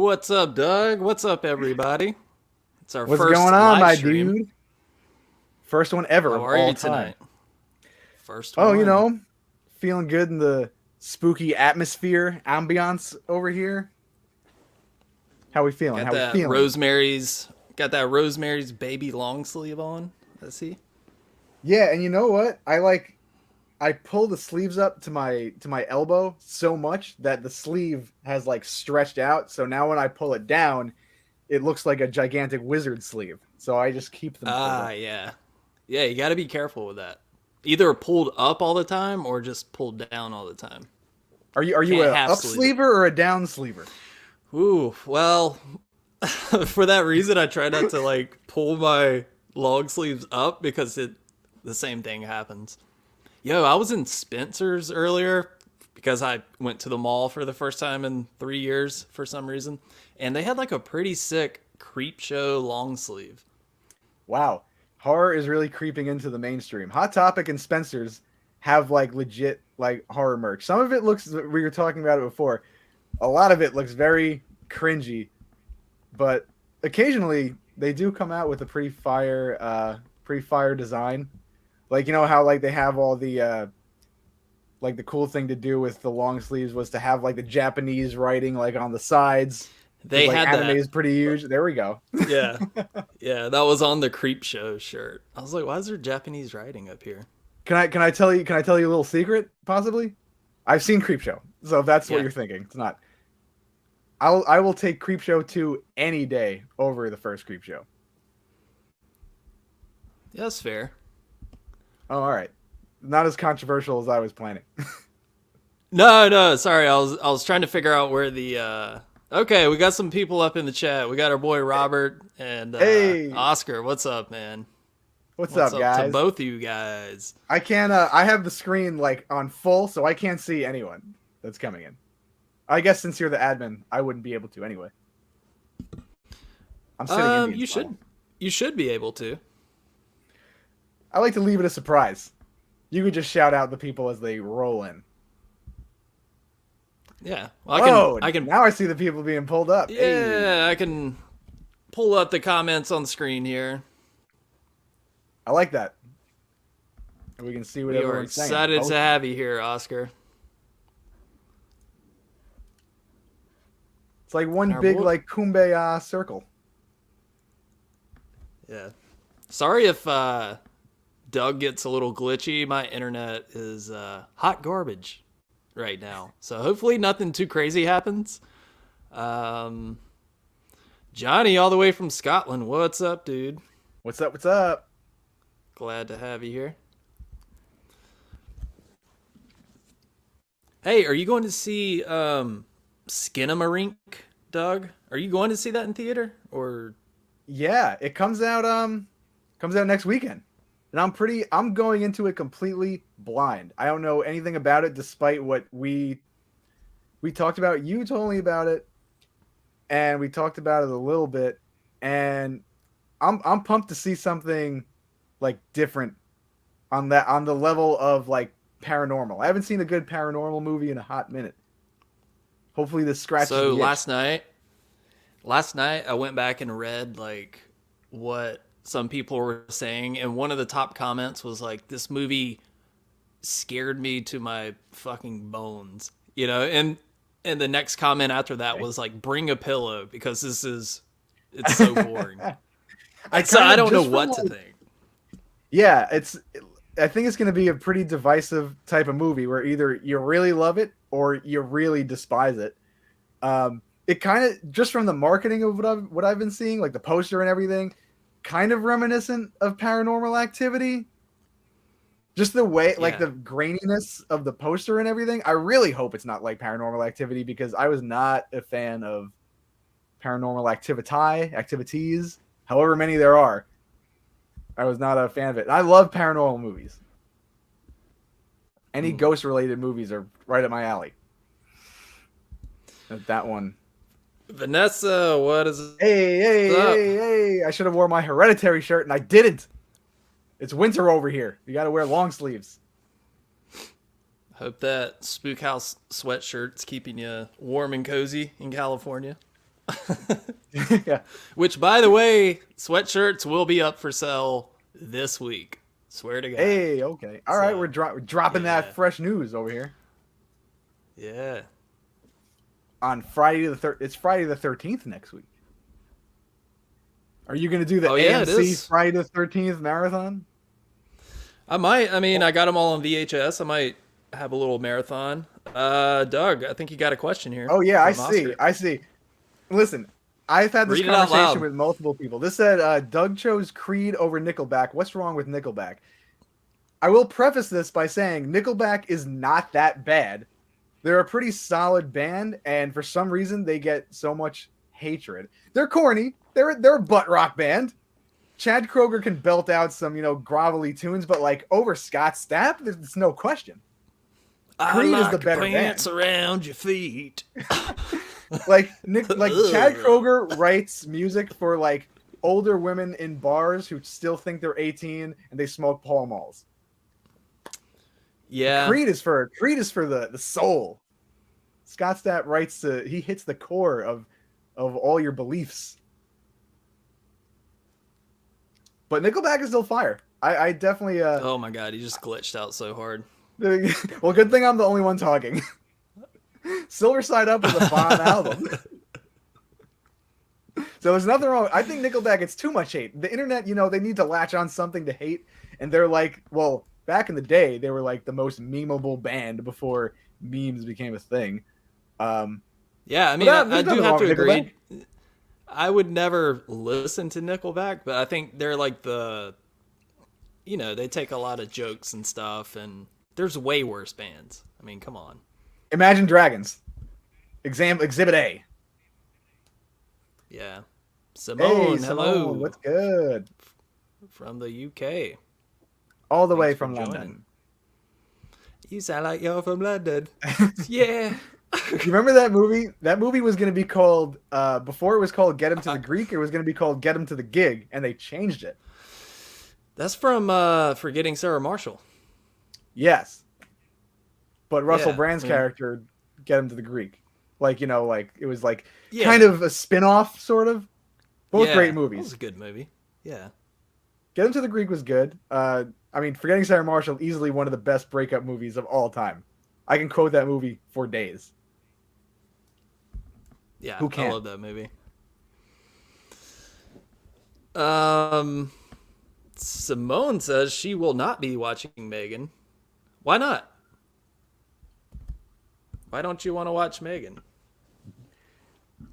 What's up, Doug? What's up, everybody? It's our What's going first on, live my stream. dude? First one ever How of are all you time. tonight? First Oh, one. feeling good in the spooky atmosphere, ambiance over here. How we feeling? Got How we that feeling? Rosemary's got that Rosemary's baby long sleeve on. Let's see. Yeah, and you know what? I pull the sleeves up to my elbow so much that the sleeve has like stretched out. So now when I pull it down, it looks like a gigantic wizard sleeve. So I just keep them pulled Ah, up. yeah. Yeah, you got to be careful with that. Either pulled up all the time or just pulled down all the time. Are you Can't a half up sleeve it. sleever or a down sleever? Ooh, well, for that reason, I try not to like pull my long sleeves up because the same thing happens. Yo, I was in Spencer's earlier because I went to the mall for the first time in 3 years for some reason, and they had like a pretty sick creep show long sleeve. Wow, horror is really creeping into the mainstream. Hot Topic and Spencer's have like legit like horror merch. Some of it looks we were talking about it before. A lot of it looks very cringy, but occasionally they do come out with a pretty fire design. Like you know how like they have all the like the cool thing to do with the long sleeves was to have like the Japanese writing like on the sides because They like had anime that. is pretty huge. There we go. Yeah, yeah, that was on the creep show shirt. I was like, why is there Japanese writing up here? Can I tell you a little secret possibly? I've seen Creepshow, so if that's what Yeah, you're thinking, it's not. I will take Creepshow 2 any day over the first Creepshow. yeah, that's fair. Oh, all right, not as controversial as I was planning. No, no, sorry, I was trying to figure out where the. Okay, we got some people up in the chat. We got our boy Robert and Hey, Oscar. What's up, man? what's What's up, up to guys? both of you guys? I can't. I have the screen like on full, so I can't see anyone that's coming in. I guess since you're the admin, I wouldn't be able to anyway. I'm sitting Indian You style. should be able to. I like to leave it a surprise. You could just shout out the people as they roll in. Yeah, well, Whoa! I can, Now I see the people being pulled up. Hey, yeah, I can pull up the comments on the screen here. I like that. We can see what We are everyone's saying. excited to Both. have you here, Oscar. It's like one Our big boy, like kumbaya circle. yeah. Sorry if Doug gets a little glitchy. My internet is hot garbage right now. So hopefully nothing too crazy happens. Um, Johnny, all the way from Scotland. What's up, dude? What's up? What's up? Glad to have you here. Hey, are you going to see Skinamarink, Doug? Are you going to see that in theater? Or Yeah, it comes out next weekend. And I'm going into it completely blind. I don't know anything about it despite what we talked about. You told me about it and we talked about it a little bit and I'm pumped to see something like different on the level of like paranormal. I haven't seen a good paranormal movie in a hot minute. Hopefully this scratches so the itch. last night I went back and read like what some people were saying, and one of the top comments was like, "This movie scared me to my fucking bones," and the next comment after that Okay. was like, "Bring a pillow because it's so boring." I So kind I of don't know just from what to like think. yeah, I think it's going to be a pretty divisive type of movie where either you really love it or you really despise it. It kind of just from the marketing of what I've been seeing, like the poster and everything, kind of reminiscent of Paranormal Activity. Just the way, like Yeah, the graininess of the poster and everything. I really hope it's not like Paranormal Activity because I was not a fan of Paranormal Activities, however many there are. I was not a fan of it. I love paranormal movies. Any mm. ghost related movies are right up my alley. That one. Vanessa, what is Hey, hey, up? hey, hey. I should have worn my hereditary shirt and I didn't. It's winter over here. You got to wear long sleeves. Hope that Spook House sweatshirt's keeping you warm and cozy in California. Yeah. Which, by the way, sweatshirts will be up for sale this week. Swear to God. Hey, okay. All right, we're, So, we're dropping that yeah. fresh news over here Yeah. on Friday the It's Friday the 13th next week. Are you gonna do the Oh, yeah, it AMC is. Friday the 13th marathon? I might. I mean, I got them all on VHS. I might have a little marathon. Doug, I think you got a question here Oh yeah, I from see. Oscar. I see. Listen, I've had this Read it out conversation loud. with multiple people. This said Doug chose Creed over Nickelback. What's wrong with Nickelback? I will preface this by saying Nickelback is not that bad. They're a pretty solid band, and for some reason they get so much hatred. They're corny. They're a butt rock band. Chad Kroger can belt out some, grovelly tunes, but like over Scott Stapp, there's no question. I Creed is like the your better pants band. around your feet. Like Chad Ugh. Kroger writes music for like older women in bars who still think they're 18 and they smoke Pall Malls. Yeah. Creed is for the soul. Scott Stapp he hits the core of all your beliefs. But Nickelback is still fire. I definitely Oh my God, he just glitched out so hard. well, good thing I'm the only one talking. Silver Side Up is a bomb album. So there's nothing wrong. I think Nickelback gets too much hate. The internet, they need to latch on something to hate, and they're like, well, back in the day, they were like the most memeable band before memes became a thing. Yeah, I But mean, I there's do nothing have wrong to with Nickelback. agree. I would never listen to Nickelback, but I think they're like they take a lot of jokes and stuff, and there's way worse bands. I mean, come on. Imagine Dragons. Exhibit A. Yeah. Hey, Simone, Simone, hello what's good? from the UK. All the way Thanks for from joining. London. You sound like you're from London. Yeah. You remember that movie? That movie was going to be called, before it was called Get Him to the Greek, it was going to be called Get Him to the Gig, and they changed it. That's from Forgetting Sarah Marshall. Yes. But Russell Yeah, Brand's I mean, character, Get Him to the Greek. Like, like, it was like yeah. kind of a spin-off, sort of. Both Yeah, great that movies. was a good movie. Yeah. Get Him to the Greek was good. I mean, Forgetting Sarah Marshall, easily one of the best breakup movies of all time. I can quote that movie for days. Yeah, Who I can't? love that movie. Simone says she will not be watching Megan. Why not? Why don't you want to watch Megan?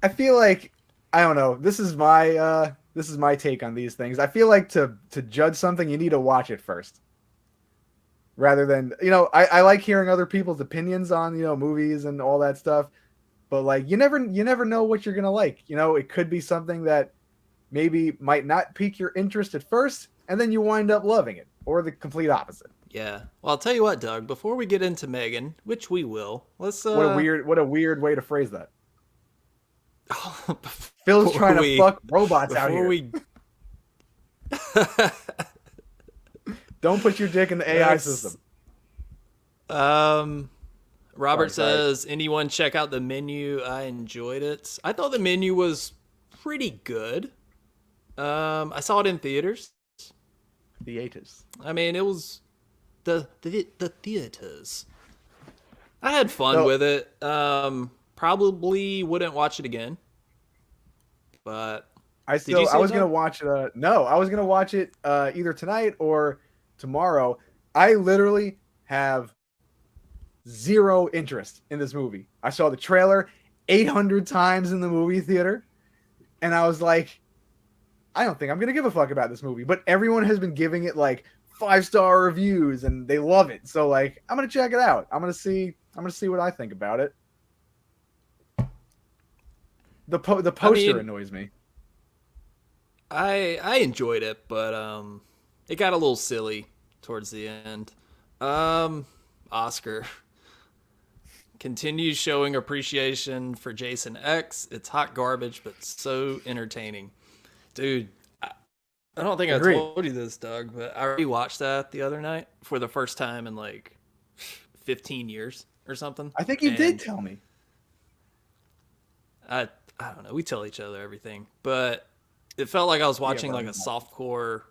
I feel like, I don't know. This is my take on these things. I feel like to judge something, you need to watch it first, rather than I like hearing other people's opinions on movies and all that stuff, but like you never know what you're gonna like. It could be something that maybe might not pique your interest at first, and then you wind up loving it, or the complete opposite. Yeah. Well, I'll tell you what, Doug. Before we get into Megan, which we will, let's What a weird way to phrase that. Phil's before trying to fuck robots out before here. we Don't put your dick in the AI That's- system. Robert Sorry. says, anyone check out the menu? I enjoyed it. I thought the menu was pretty good. I saw it in theaters. Theaters. I mean, it was the theaters. I had fun So- with it. Probably wouldn't watch it again. But I Did you see was it, gonna Doug? watch it. No, I was gonna watch it either tonight or tomorrow. I literally have zero interest in this movie. I saw the trailer 800 times in the movie theater, and I was like, I don't think I'm gonna give a fuck about this movie. But everyone has been giving it like 5-star reviews, and they love it. So like, I'm gonna check it out. I'm gonna see what I think about it. The poster annoys me. I enjoyed it, but it got a little silly towards the end. Oscar continues showing appreciation for Jason X. It's hot garbage, but so entertaining. Dude, I don't think Agreed. I told you this, Doug, but I rewatched that the other night for the first time in like 15 years or something. I think you did And tell me. I don't know. We tell each other everything, but it felt like I was Yeah, watching but like a I'm softcore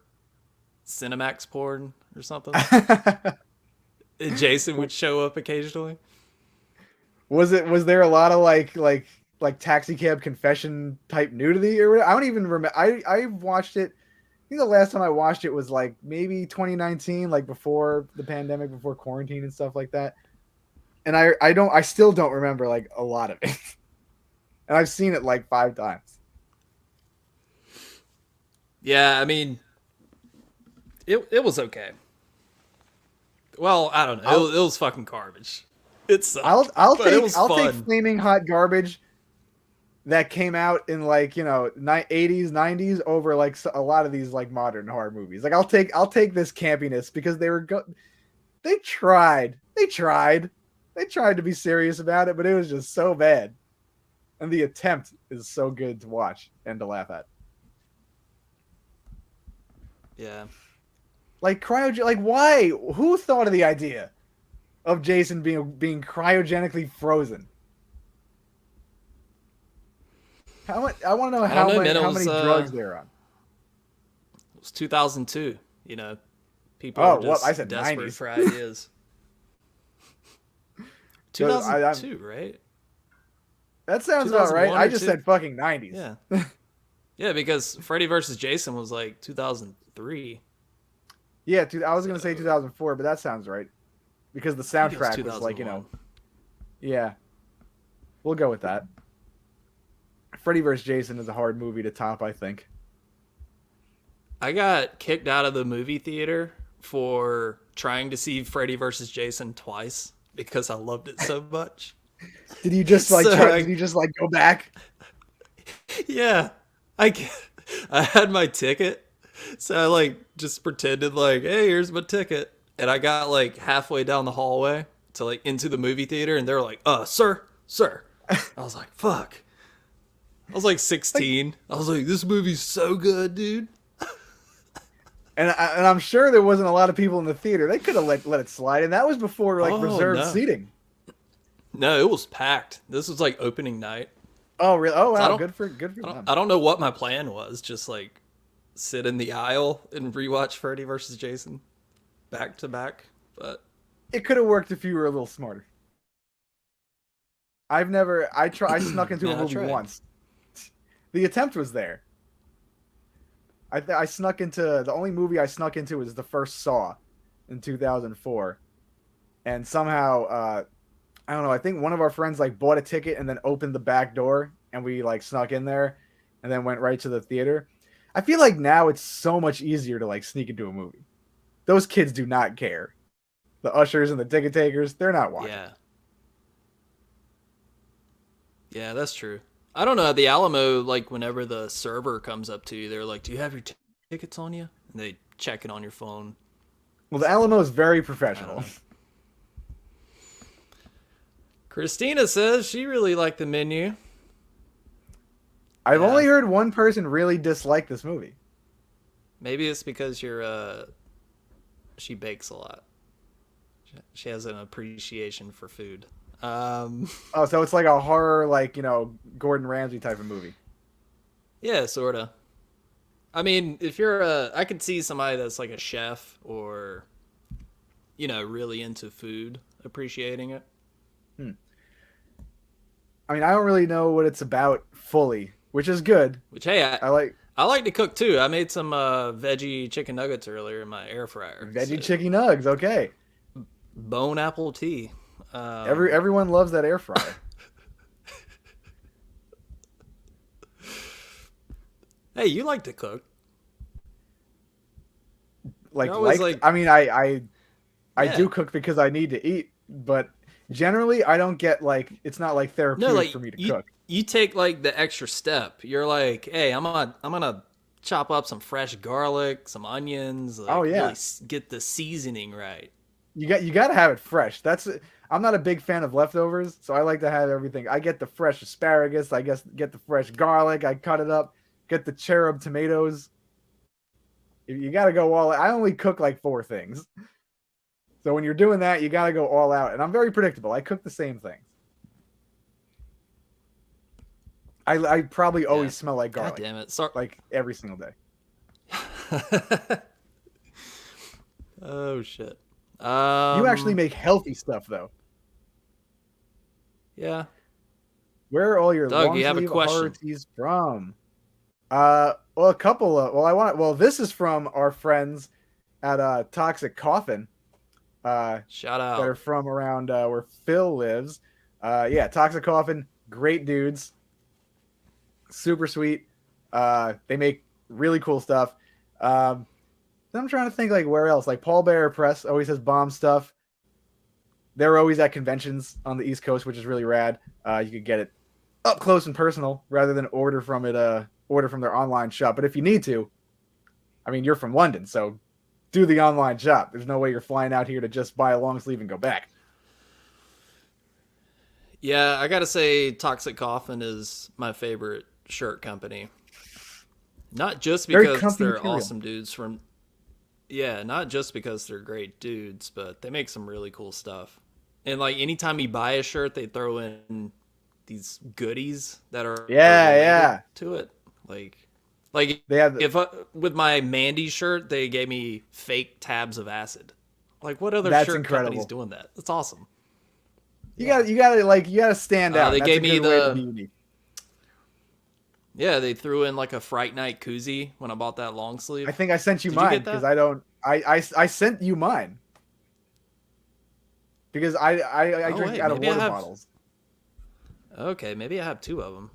Cinemax porn or something. not. And Jason would show up occasionally. Was there a lot of like taxi cab confession type nudity or I don't even remember. I watched it. I think the last time I watched it was like maybe 2019, like before the pandemic, before quarantine and stuff like that. And I still don't remember like a lot of it. And I've seen it like 5 times. Yeah, I mean, it was okay. Well, I don't know. I'll It was fucking garbage. It sucked, but it was I'll take fun. flaming hot garbage that came out in like 80s 90s over like a lot of these like modern horror movies. Like I'll take this campiness because they tried to be serious about it, but it was just so bad, and the attempt is so good to watch and to laugh at. Yeah. Like like why, who thought of the idea of Jason being cryogenically frozen? How much, I want to know I don't know, man. how many drugs they're on. It was 2002. You know, people are Oh, well, I just said desperate 90s. for ideas. So I, 2002, right? that sounds about right. 2001 I or just two? said fucking 90s. Yeah. Yeah, because Freddy versus Jason was like 2003. Yeah, I was gonna say So 2004, but that sounds right because the I think it was soundtrack was like 2001. yeah. We'll go with that. Freddy vs. Jason is a hard movie to top, I think. I got kicked out of the movie theater for trying to see Freddy versus Jason twice because I loved it so much. Did you just like So did you just like go back? yeah, I I had my ticket, so I like just pretended like, hey, here's my ticket, and I got like halfway down the hallway to like into the movie theater, and they were like, sir. I was like, fuck. I was like Like 16. I was like, this movie's so good, dude. and I'm sure there wasn't a lot of people in the theater. They could have let it slide, and that was before like Oh reserved no, seating. no, it was packed. This was like opening night. Oh really? Oh So I wow, don't, good for I don't, them. I don't know what my plan was. Just like sit in the aisle and rewatch Freddy versus Jason back to back. But It could have worked if you were a little smarter. I snuck into a man, I movie tried. once. The attempt was there. I snuck into the only movie I snuck into was the first Saw in 2004, and somehow I don't know. I think one of our friends like bought a ticket and then opened the back door, and we like snuck in there, and then went right to the theater. I feel like now it's so much easier to like sneak into a movie. Those kids do not care. The ushers and the ticket takers, they're not watching. yeah, yeah, that's true. I don't know. At the Alamo, like whenever the server comes up to you, they're like, "Do you have your tickets on you?" And they check it on your phone. Well, the Alamo is very I don't professional. know. Christina says she really liked the menu. I've Yeah, only heard one person really dislike this movie. maybe it's because you're she bakes a lot. She has an appreciation for food. Um, Oh, so it's like a horror, like Gordon Ramsay type of movie. yeah, sorta. I mean, if you're I could see somebody that's like a chef or really into food appreciating it. Hmm. I mean, I don't really know what it's about fully, which is good. Which hey, I like I like to cook too. I made some veggie chicken nuggets earlier in my air fryer. veggie So chicken nugs. Okay, bone apple tea. Um, everyone loves that air fryer. hey, you like to cook. Like You're always like like, I mean, I yeah. do cook because I need to eat, but generally I don't get like it's not like No, therapeutic like for me to you cook. you take like the extra step. You're like, hey, I'm gonna chop up some fresh garlic, some onions, Oh like really yeah, get the seasoning right. you got to have it fresh. I'm not a big fan of leftovers, so I like to have everything. I get the fresh asparagus. I guess get the fresh garlic. I cut it up. Get the cherub tomatoes. You got to go all. I only cook like 4 things, so when you're doing that, you got to go all out. And I'm very predictable. I cook the same things. I probably Yeah. always smell like God garlic, damn it. Sorry. like every single day. Oh shit. You actually make healthy stuff though. Yeah. Where are all your Doug, long you have a sleeve horror question. tees from? Well, a couple of. Well, this is from our friends at Toxic Coffin. Shout That are out. from around where Phil lives. Yeah, Toxic Coffin, great dudes, super sweet. They make really cool stuff. Um, I'm trying to think like where else. Like Paul Bearer Press always has bomb stuff. They're always at conventions on the East Coast, which is really rad. You could get it up close and personal rather than order from it. Order from their online shop. But if you need to, I mean, you're from London, so do the online shop. There's no way you're flying out here to just buy a long sleeve and go back. Yeah, I gotta say, Toxic Coffin is my favorite shirt company. Not just Very because comfy they're material. awesome dudes from. Yeah, not just because they're great dudes, but they make some really cool stuff. And like anytime you buy a shirt, they throw in these goodies that are Yeah, related yeah. to it. Like They have if with my Mandy shirt, they gave me fake tabs of acid. Like what other that's shirt company's incredible. doing that? That's awesome. You Yeah. got you gotta stand out. They That's a gave me good way to be the unique. yeah. They threw in like a Fright Night koozie when I bought that long I sleeve. think I sent you Did you mine get because that? I don't. I sent you mine because I Oh drink wait, out of maybe I water have. bottles. Okay, maybe I have two of them.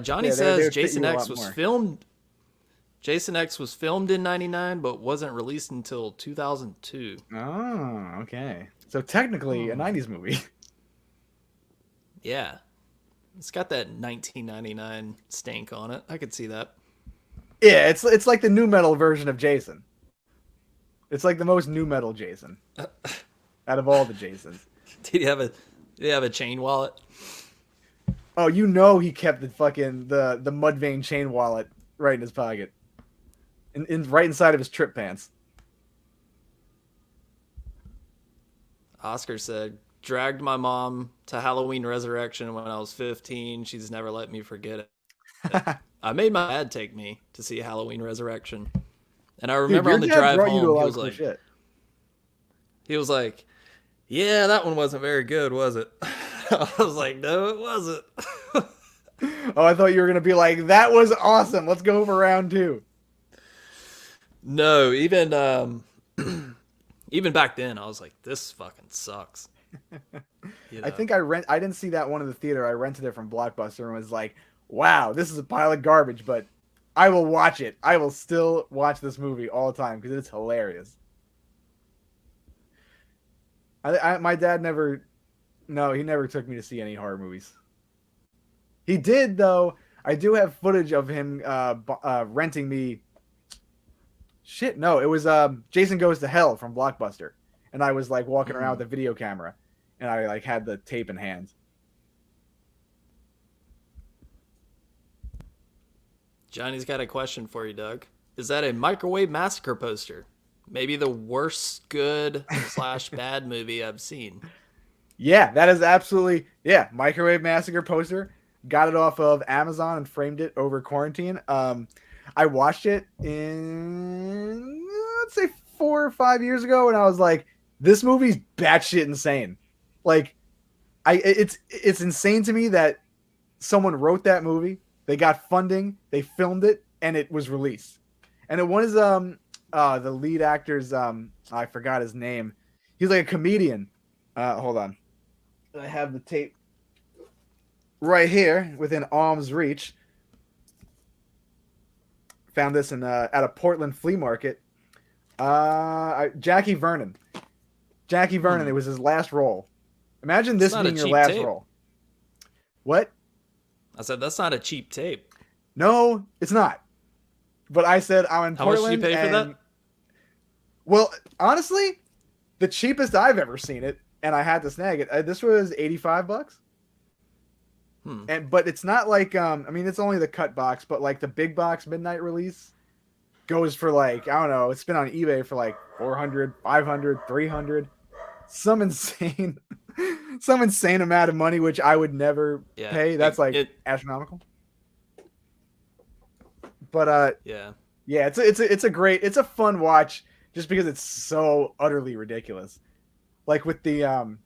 Johnny Yeah, they says would fit Jason you a X lot was more. filmed. Jason X was filmed in '99, but wasn't released until 2002. Oh, okay. So technically a Hmm. '90s movie. Yeah, it's got that 1999 stank on it. I could see that. Yeah, it's like the new metal version of Jason. It's like the most new metal Jason out of all the Jasons. Did you have a? Did you have a chain wallet? Oh, you know he kept the fucking the Mudvayne chain wallet right in his pocket, in right inside of his trip pants. Oscar said, dragged my mom to Halloween Resurrection when I was 15. She's never let me forget it. I made my dad take me to see Halloween Resurrection. And I Dude, remember your on the dad drive brought you to a home, lot of cool shit. he was like, yeah, that one wasn't very good, was it? I was like, no, it wasn't. Oh, I thought you were gonna be like, that was awesome. Let's go for round two. No, even even back then, I was like, this fucking sucks. You I know? think I didn't see that one in the theater. I rented it from Blockbuster and was like, wow, this is a pile of garbage, but I will watch it. I will still watch this movie all the time because it's hilarious. My dad never, no, he never took me to see any horror movies. He did though. I do have footage of him renting me. Shit, no, it was Jason Goes to Hell from Blockbuster, and I was like walking around Mm. with a video camera, and I like had the tape in hand. Johnny's got a question for you, Doug. Is that a Microwave Massacre poster? Maybe the worst good slash bad movie I've seen. Yeah, that is absolutely Microwave Massacre poster. Got it off of Amazon and framed it over quarantine. I watched it in let's say 4 or 5 years ago, and I was like, this movie's batshit insane. Like, it's insane to me that someone wrote that movie, they got funding, they filmed it, and it was released. And it was the lead actor's I forgot his name. He's like a comedian. Hold on. I have the tape right here within arm's reach. Found this in at a Portland flea market. Jackie Vernon. Jackie Vernon. It was his last role. Imagine It's this not a being your cheap last tape. role. What? I said, that's not a cheap tape. No, it's not. But I said I'm in How much Portland. did you pay for that? Well, honestly, the cheapest I've ever seen it, and I had to snag it. This was $85. But it's not like I mean, it's only the cut box, but like the big box midnight release goes for like, I don't know, it's been on eBay for like 400, 500, 300, some insane some insane amount of money which I would never Yeah. pay. That's like astronomical. But Yeah. yeah, it's a fun watch just because it's so utterly ridiculous. Like with the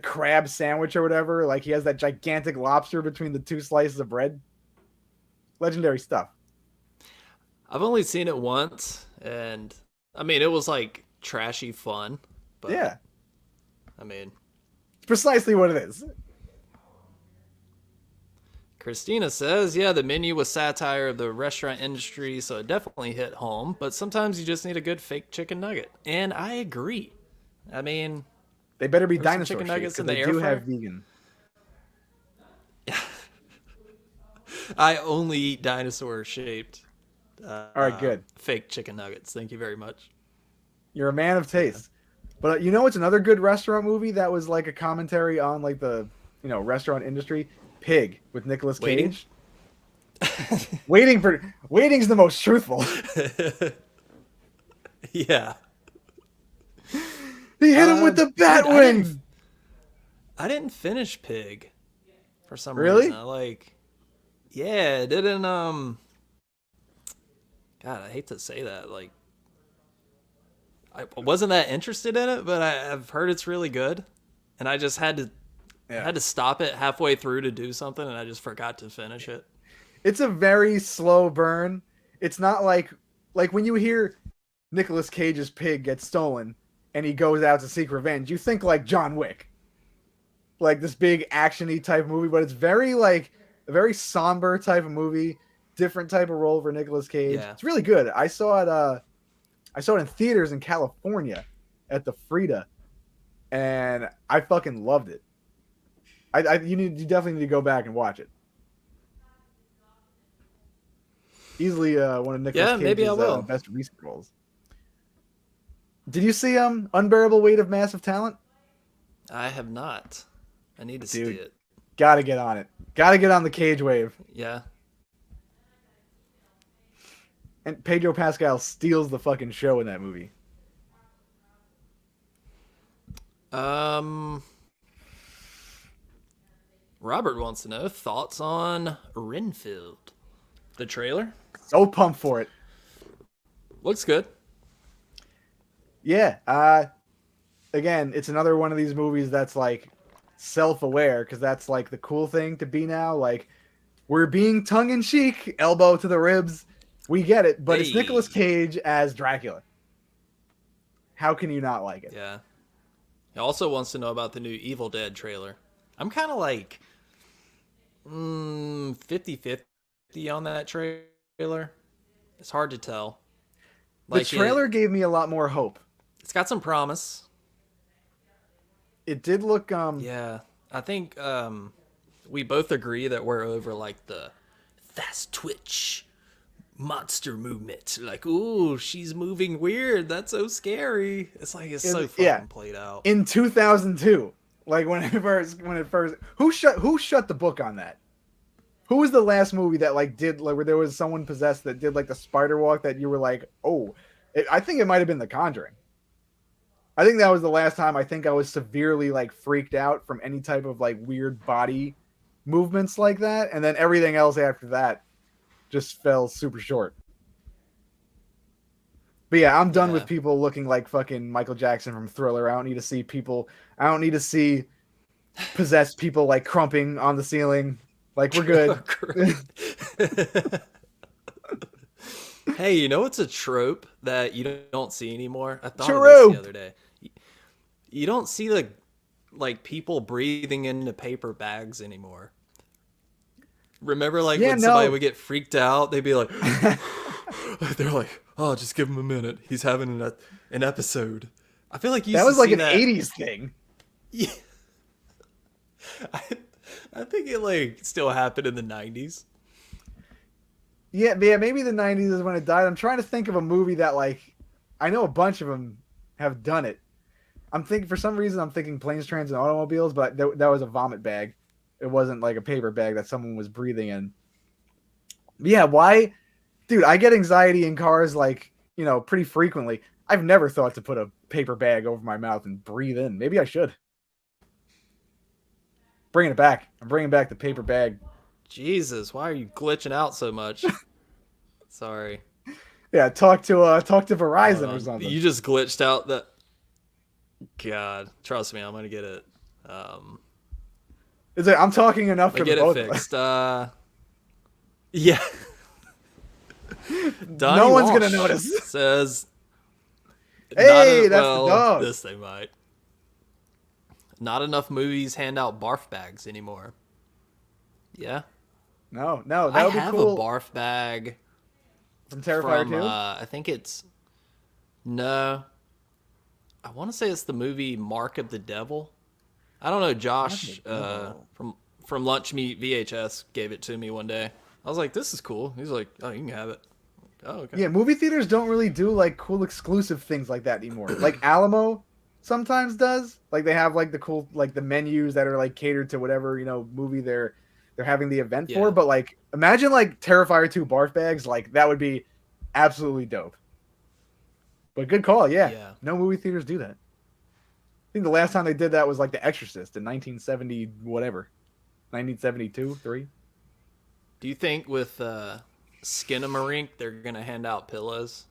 crab sandwich or whatever, like he has that gigantic lobster between the two slices of bread. Legendary stuff. I've only seen it once, and I mean, it was like trashy fun, but Yeah, I mean, it's precisely what it is. Christina says, yeah, the menu was satire of the restaurant industry, so it definitely hit home, but sometimes you just need a good fake chicken nugget. And I agree. I mean, They better be there were some dinosaur chicken shaped nuggets because in the they air do have fryer. vegan. I only eat dinosaur shaped All right, good. fake chicken nuggets. Thank you very much. You're a man of Yeah. taste. But you know what's another good restaurant movie that was like a commentary on like the restaurant industry? Pig with Nicolas Waiting? Cage. Waiting's the most truthful. Yeah. He hit him with the Dude, bat wing. I didn't finish Pig for some reason. Really? I like yeah, it didn't God, I hate to say that. Like I wasn't that interested in it, but I've heard it's really good. And I just Yeah. had to stop it halfway through to do something and I just forgot to finish it. It's a very slow burn. It's not like when you hear Nicolas Cage's pig gets stolen and he goes out to seek revenge, you think like John Wick. Like this big actiony type movie, but it's very like a very somber type of movie, different type of role for Nicolas Cage. Yeah. It's really good. I saw it in theaters in California at the Frida, and I fucking loved it. You definitely need to go back and watch it. Easily one of Nicolas Yeah, maybe I Cage's will. best recent roles. Did you see Unbearable Weight of Massive Talent? I have not. I need to see Dude, it. gotta get on it. Gotta get on the Cage wave. Yeah. And Pedro Pascal steals the fucking show in that movie. Um Robert wants to know thoughts on Renfield. The trailer So pumped for it. looks good. Yeah. Again, it's another one of these movies that's like self-aware because that's like the cool thing to be now. Like we're being tongue-in-cheek, elbow to the ribs. We get it, but it's Nicolas Hey. Cage as Dracula. How can you not like it? Yeah. He also wants to know about the new Evil Dead trailer. I'm kind of like 50-50 on that trailer. It's hard to tell. The Like trailer gave me a lot more hope. it's got some promise. It did look Yeah. I think we both agree that we're over like the fast twitch monster movement. Like, ooh, she's moving weird. That's so scary. It's like it's so yeah, fucking played out. in 2002. Like when it first who shut the book on that? Who was the last movie that like did like where there was someone possessed that did like the spider walk that you were like, "Oh, I think it might have been The Conjuring." I think that was the last time I think I was severely like freaked out from any type of like weird body movements like that, and then everything else after that just fell super short. But yeah, I'm done with Yeah. people looking like fucking Michael Jackson from Thriller. I don't need to see people. I don't need to see possessed people like crumping on the ceiling. Like we're good. Hey, you know what's a trope that you don't see anymore? I thought of this the True. other day. You don't see like people breathing into paper bags anymore. Remember like Yeah, when somebody no. would get freaked out, they'd be like they're like, "Oh, just give him a minute. He's having an episode." I feel like you That used to was like see an that. 80s thing. Yeah, I, I think it like still happened in the 90s. Yeah, maybe the 90s is when it died. I'm trying to think of a movie that like I know a bunch of them have done it. I'm thinking for some reason I'm thinking planes, trains, and automobiles, but that was a vomit bag. It wasn't like a paper bag that someone was breathing in. But yeah, why, dude? I get anxiety in cars like pretty frequently. I've never thought to put a paper bag over my mouth and breathe in. Maybe I should. Bringing it back. I'm bringing back the paper bag. Jesus, why are you glitching out so much? Sorry. Yeah, talk to Hold Verizon or on. something. You just glitched out that. God, trust me, I'm gonna get it. It's like, I'm talking enough I for the get it both of us. fixed. Yeah. No Donnie one's gonna Walsh notice. says not Hey, a that's the well. dog. This they might. Not enough movies hand out barf bags anymore. Yeah, No, no, that I would be have a cool barf bag from Terrifier from. 2. I think it's no. I want to say it's the movie Mark of the Devil. I don't know. Mark the Josh Devil. from Lunch Meat VHS gave it to me one day. I was like, "This is cool." He's like, "Oh, you can have it." Oh, okay. Yeah, movie theaters don't really do like cool exclusive things like that anymore. Like Alamo sometimes does. Like they have like the cool like the menus that are like catered to whatever, movie they're having the event for, Yeah, but like imagine like Terrifier 2 barf bags, like that would be absolutely dope. But good call, yeah. yeah. No movie theaters do that. I think the last time they did that was like The Exorcist in 1970 whatever. 1972, 3. Do you think with Skinamarink they're gonna hand out pillows?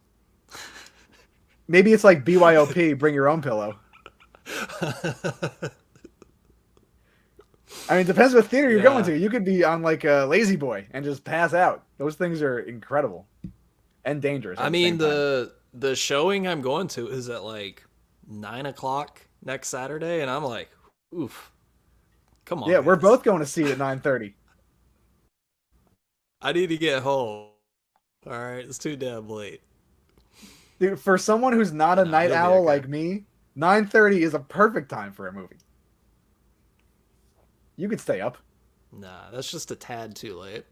Maybe it's like BYOP, bring your own pillow. I mean, it depends what theater you're going Yeah. to. You could be on like a Lazy Boy and just pass out. Those things are incredible and dangerous I at the mean same time. the showing I'm going to is at like 9 o'clock next Saturday, and I'm like, oof, come on, Yeah, we're guys. both going to see it at 9:30. I need to get home. All right, it's too damn late. Dude, for someone who's not a Nah, night he'll be owl okay. like me, 9:30 is a perfect time for a movie. You could stay up. Nah, that's just a tad too late.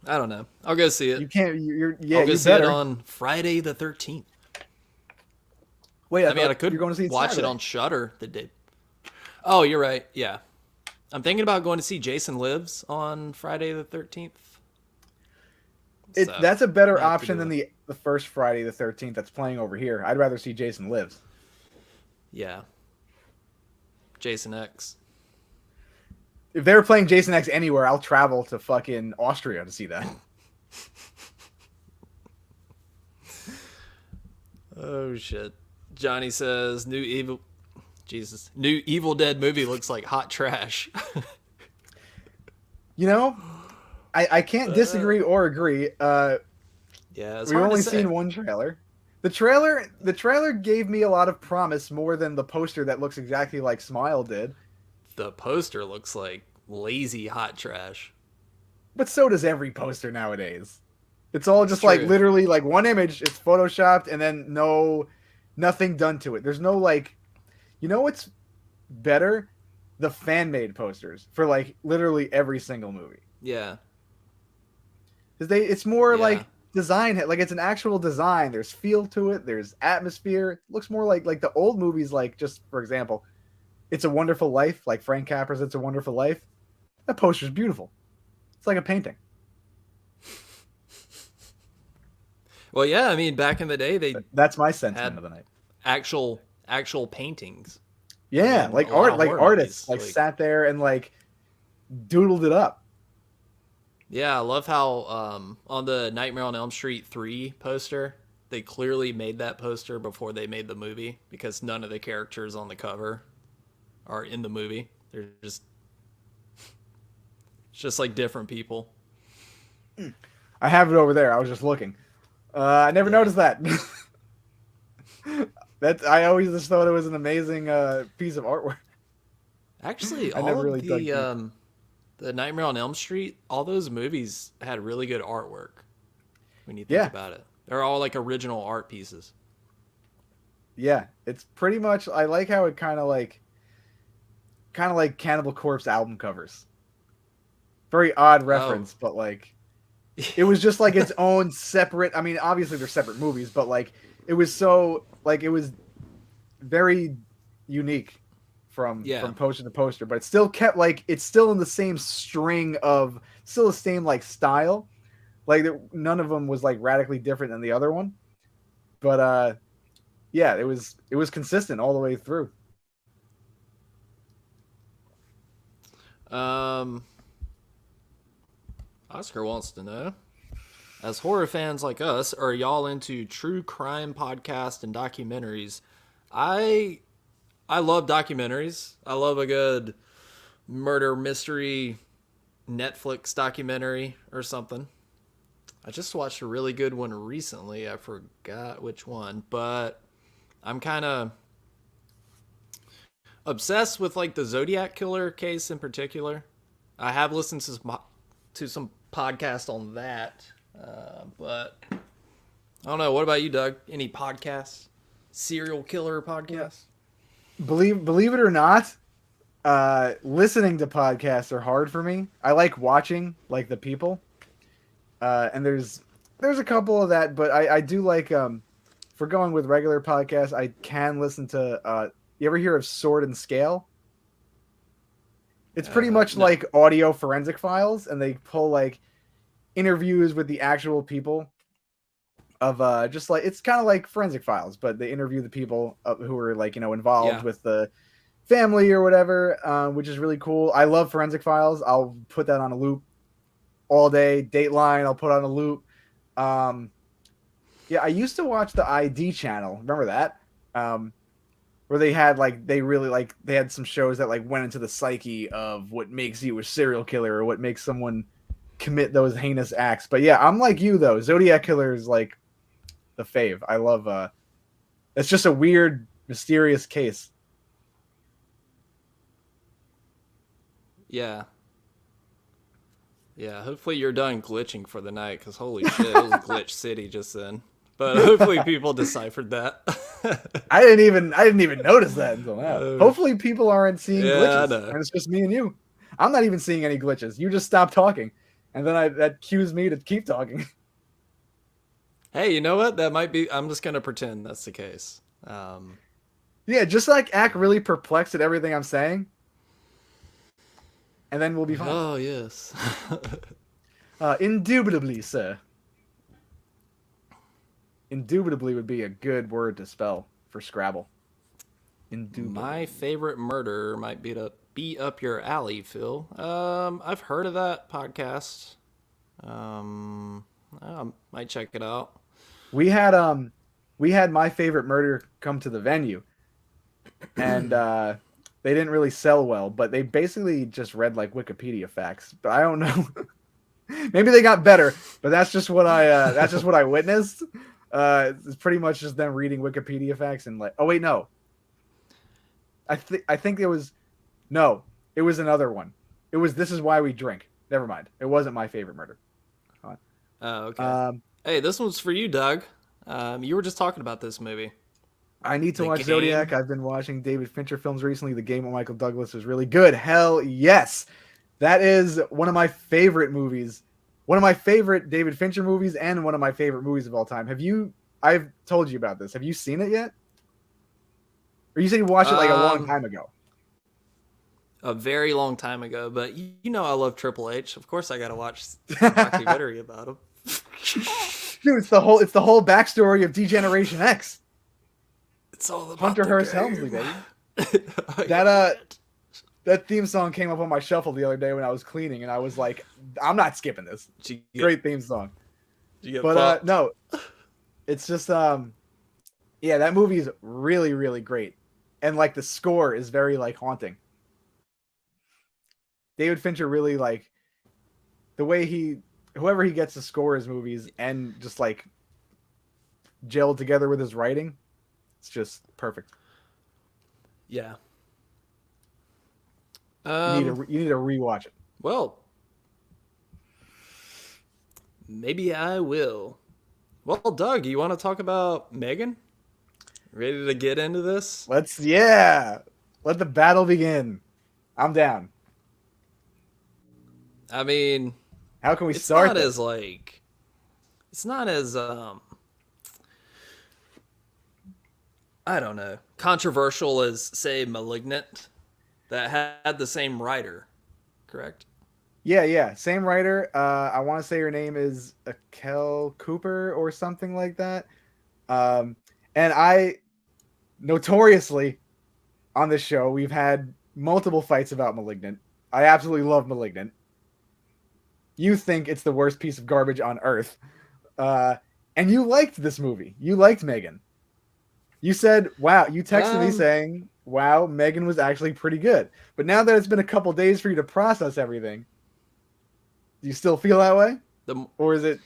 I don't know. I'll go see it. You can't. You're yeah. I'll go You see it better. on Friday the 13th. Wait, I I mean, I thought you're could going to see it watch it Saturday. on Shutter the day. Oh, you're right. Yeah. I'm thinking about going to see Jason Lives on Friday the 13th. So, That's a better might have to option do than it. the first Friday the 13th that's playing over here. I'd rather see Jason Lives. Yeah. Jason X. If they were playing Jason X anywhere, I'll travel to fucking Austria to see that. Oh shit. Johnny says new Evil Dead movie looks like hot trash. You know, I can't disagree or agree. Yeah, it's We've hard to only say. seen one trailer. The trailer gave me a lot of promise more than the poster that looks exactly like Smile did. The poster looks like lazy hot trash. But so does every poster nowadays. It's all It's just like true. literally like one image, it's photoshopped and then nothing done to it. There's no like, what's better? The fan made posters for like literally every single movie. Yeah. Cuz it's more Yeah. like design, like it's an actual design. There's feel to it, there's atmosphere. It looks more like the old movies, like just for example, It's a Wonderful Life, like Frank Capra's It's a Wonderful Life. That poster's beautiful. It's like a painting. Well, yeah, I mean back in the day they That's my sentiment had of the night. actual paintings Yeah, in like a lot art, of like horror artists, movies. like Like, sat there and like doodled it up. yeah, I love how on the Nightmare on Elm Street 3 poster, they clearly made that poster before they made the movie because none of the characters on the cover are in the movie. They're just it's just like different people. I have it over there. I was just looking. I never Yeah. noticed that. That I always just thought it was an amazing piece of artwork. Actually, I all never of really dug deep. the Nightmare on Elm Street, all those movies had really good artwork when you think Yeah, about it. They're all like original art pieces. yeah. It's pretty much. I like how it kind of like Cannibal Corpse album covers. Very odd Oh. reference, but like it was just like its own separate. I mean, obviously they're separate movies, but like it was so like it was very unique Yeah. from poster to poster, but it still kept like it's still in the same string of still the same like style. Like none of them was like radically different than the other one, but yeah, it was consistent all the way through. Um Oscar wants to know. as horror fans like us, are y'all into true crime podcasts and documentaries? I I love documentaries. I love a good murder mystery Netflix documentary or something. I just watched a really good one recently. I forgot which one, but I'm kind of obsessed with like the Zodiac killer case in particular. I have listened to some podcast on that, but I don't know. What about you, Doug? Any podcasts? Serial killer Yeah. podcasts? Believe it or not, listening to podcasts are hard for me. I like watching like the people, and there's a couple of that, but I do like for going with regular podcasts, I can listen to. You ever hear of Sword and Scale? It's pretty much No. like audio forensic files, and they pull like interviews with the actual people of just like it's kind of like forensic files, but they interview the people who were like involved Yeah. with the family or whatever, which is really cool. I love forensic files. I'll put that on a loop all day. Dateline, I'll put on a loop. Um, yeah, I used to watch the ID channel. Remember that? Where they had like they had some shows that like went into the psyche of what makes you a serial killer or what makes someone commit those heinous acts. But yeah, I'm like you though. Zodiac Killer is like the fave. I love it's just a weird, mysterious case. Yeah. Yeah. Hopefully you're done glitching for the night, because holy shit, it was Glitch City just then. But hopefully people deciphered that. I didn't even notice that until now. Uh, Hopefully people aren't seeing yeah, I glitches know. and it's just me and you. I'm not even seeing any glitches. You just stop talking. And then that cues me to keep talking. Hey, you know what? That might be. I'm just gonna pretend that's the case. Yeah, just like act really perplexed at everything I'm saying, and then we'll be fine. Oh yes. Indubitably, sir. Indubitably would be a good word to spell for Scrabble. Indubitably. My favorite murder might be up your alley, Phil. I've heard of that podcast. I might check it out. We had we had my favorite murder come to the venue, and they didn't really sell well, but they basically just read like Wikipedia facts. But I don't know. Maybe they got better, but that's just what I witnessed. It's pretty much just them reading Wikipedia facts and like, oh wait, no, I think it was no, it was another one. It was This Is Why We Drink. Never mind, it wasn't my favorite murder. Oh, okay. Um, Hey, this one's for you, Doug. You were just talking about this movie, I need to The watch Zodiac. Game. I've been watching David Fincher films recently. The Game with Michael Douglas was really good. Hell yes, that is one of my favorite movies. One of my favorite David Fincher movies, and one of my favorite movies of all time. Have you? I've told you about this. Have you seen it yet? Or you said you watched it like a long Um, time ago. a very long time ago, but you know I love Triple H. Of course, I gotta watch the documentary about him. Dude, it's the whole backstory of Degeneration X. It's all about Hunter the Hearst game. Helmsley, baby. I That get it. that theme song came up on my shuffle the other day when I was cleaning, and I was like, I'm not skipping this. Did you get, Great theme song. did you get But fucked? no, it's just yeah, that movie is really, really great. And like the score is very like haunting. David Fincher really like the way whoever he gets to score his movies and just like gelled together with his writing, it's just perfect. Yeah. You need to rewatch it. Well, maybe I will. Well, Doug, you want to talk about Megan? Ready to get into this? Let the battle begin. I'm down. I mean, How can we it's start not this? as like it's not as I don't know, controversial as say Malignant that had the same writer, correct? Yeah. Same writer. I want to say her name is Akel Cooper or something like that. Um, and I notoriously on this show we've had multiple fights about Malignant. I absolutely love Malignant. You think it's the worst piece of garbage on earth, Uh, and you liked this movie. You liked Megan. You said, "Wow." You texted me Um, saying, "Wow, Megan was actually pretty good." But now that it's been a couple days for you to process everything, do you still feel that way, the or is it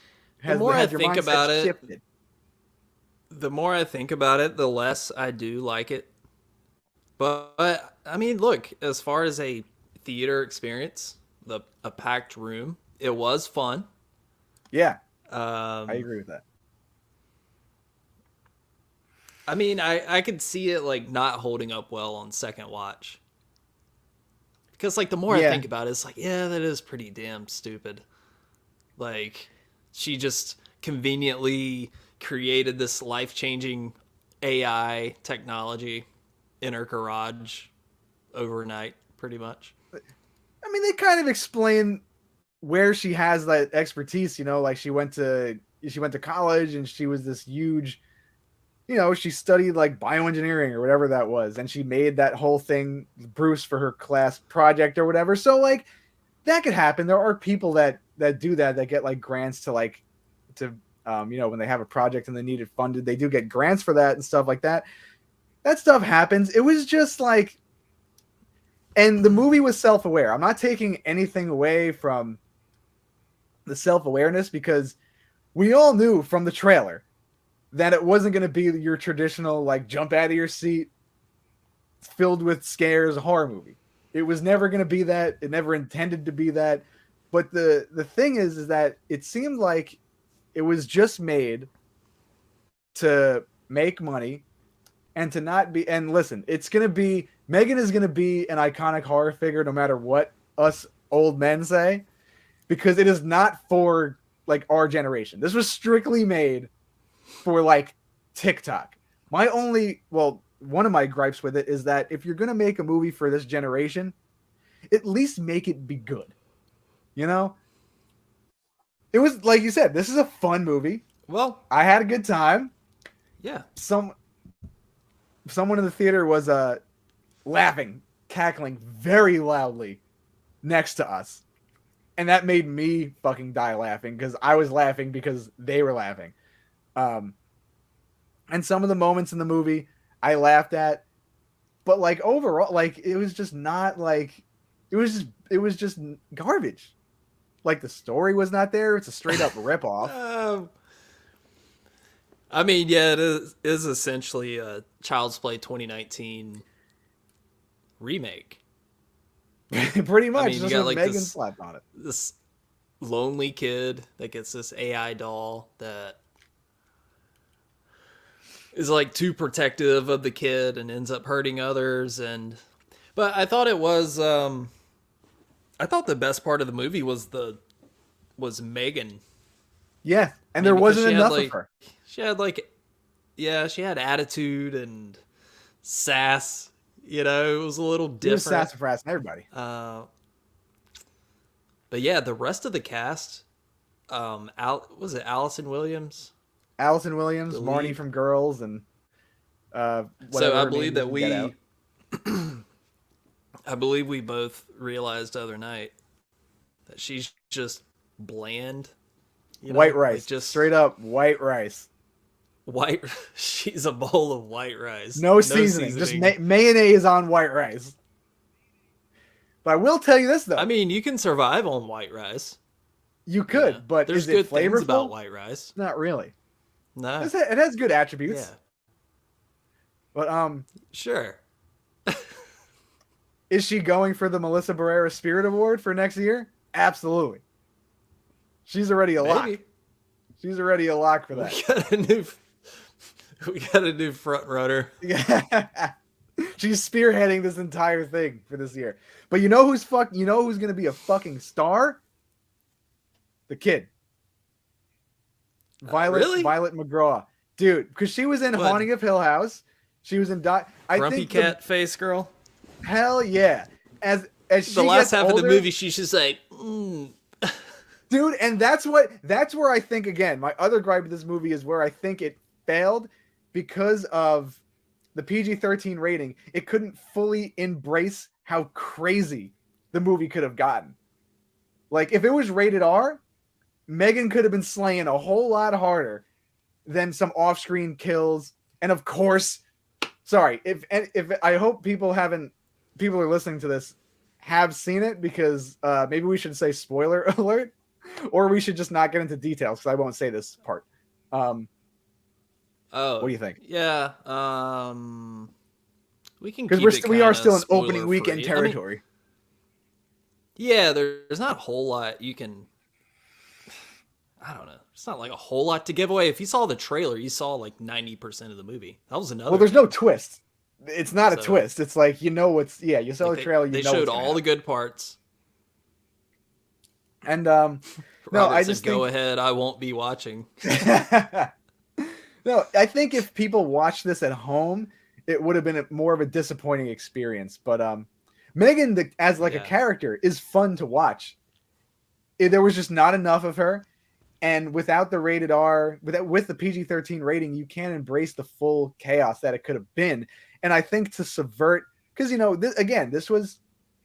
the more I has your think mindset about it, shifted? the less I do like it. But I mean, look, as far as a theater experience, the a packed room, it was fun. Yeah, I Um, agree with that. I mean, I could see it like not holding up well on second watch because like the more I Yeah, think about it, it's like yeah, that is pretty damn stupid. Like she just conveniently created this life changing AI technology in her garage overnight, pretty much. I mean, they kind of explain where she has that expertise. You know, like she went to college and she was this huge. You know, she studied like bioengineering or whatever that was, and she made that whole thing Bruce for her class project or whatever. So like that could happen. There are people that do that get like grants to like to you know, when they have a project and they need it funded, they do get grants for that and stuff like that. That stuff happens. It was just like, and the movie was self-aware. I'm not taking anything away from the self-awareness because we all knew from the trailer that it wasn't going to be your traditional like jump out of your seat filled with scares horror movie. It was never going to be that. It never intended to be that. But the thing is that it seemed like it was just made to make money and to not be. And listen, it's going to be Megan is going to be an iconic horror figure no matter what us old men say, because it is not for like our generation. This was strictly made for like TikTok. My only, well, one of my gripes with it is that if you're going to make a movie for this generation, at least make it be good. You know? It was like you said, this is a fun movie. Well, I had a good time. yeah. Some someone in the theater was laughing, cackling very loudly next to us. And that made me fucking die laughing because I was laughing because they were laughing. Um, and some of the moments in the movie I laughed at, but like overall, like it was just not like it was just garbage. Like the story was not there. It's a straight up rip off. Um, I mean, yeah, is essentially a Child's Play 2019 remake. Pretty I much, mean, you just got with like Megan slapped on it. this lonely kid that gets this AI doll that is like too protective of the kid and ends up hurting others. And but I thought it was I thought the best part of the movie was Megan. Yeah, I and mean, there because wasn't enough of her. she had like yeah, she had attitude and sass. You know, it was a little She was different. sassafras and everybody. Uh, but yeah, the rest of the cast, was it Allison Williams, Allison the Williams, Marnie lead? from Girls, and So whatever her name is in Get Out. I believe we both realized the other night that she's just bland. You White know, like rice, just straight up white rice. white. She's a bowl of white rice, No no seasoning, just seasoning. mayonnaise on white rice. But I will tell you this I though, mean, you can survive on white rice. you You know, could, but there's is it good things about flavorful? white rice. Not really. No, It has good yeah, attributes, but sure, is she going for the Melissa Barrera Spirit Award for next year? Absolutely. She's already a lock. maybe. She's already a lock for We that. got a new, we got a new front runner. Yeah. She's spearheading this entire thing for this year. But you know you know who's gonna be a fucking star? The kid. Really? Violet McGraw. Dude, because she was in What? Haunting of Hill House. She was in I Grumpy think cat face girl. hell yeah. As she The last gets half older, of the movie, she's just like, dude, and that's where I think again, my other gripe with this movie is where I think it failed because of the PG-13 rating. It couldn't fully embrace how crazy the movie could have gotten. Like if it was rated R, M3GAN could have been slaying a whole lot harder than some off-screen kills. And of course, sorry, if I hope people are listening to this have seen it, because maybe we should say spoiler alert, or we should just not get into details because I won't say this part. What Oh, do you think? yeah. We can Because keep it we are kind still of in opening spoiler weekend free. I mean, territory. yeah, there's not a whole lot you can. I don't know. It's not like a whole lot to give away. If you saw the trailer, you saw like 90% of the movie. That was Well, another there's no thing. twist. It's not a So, twist. It's like, what's, yeah, you saw like the trailer, you they know showed what's gonna all the happen. good parts. And no, Robert I said, just "Go think ahead, I won't be watching." no, I think if people watched this at home, it would have been more of a disappointing experience. But M3GAN, as like a Yeah, character, is fun to watch. There was just not enough of her, and without the rated R, with the PG-13 rating, you can't embrace the full chaos that it could have been. And I think to subvert, because this was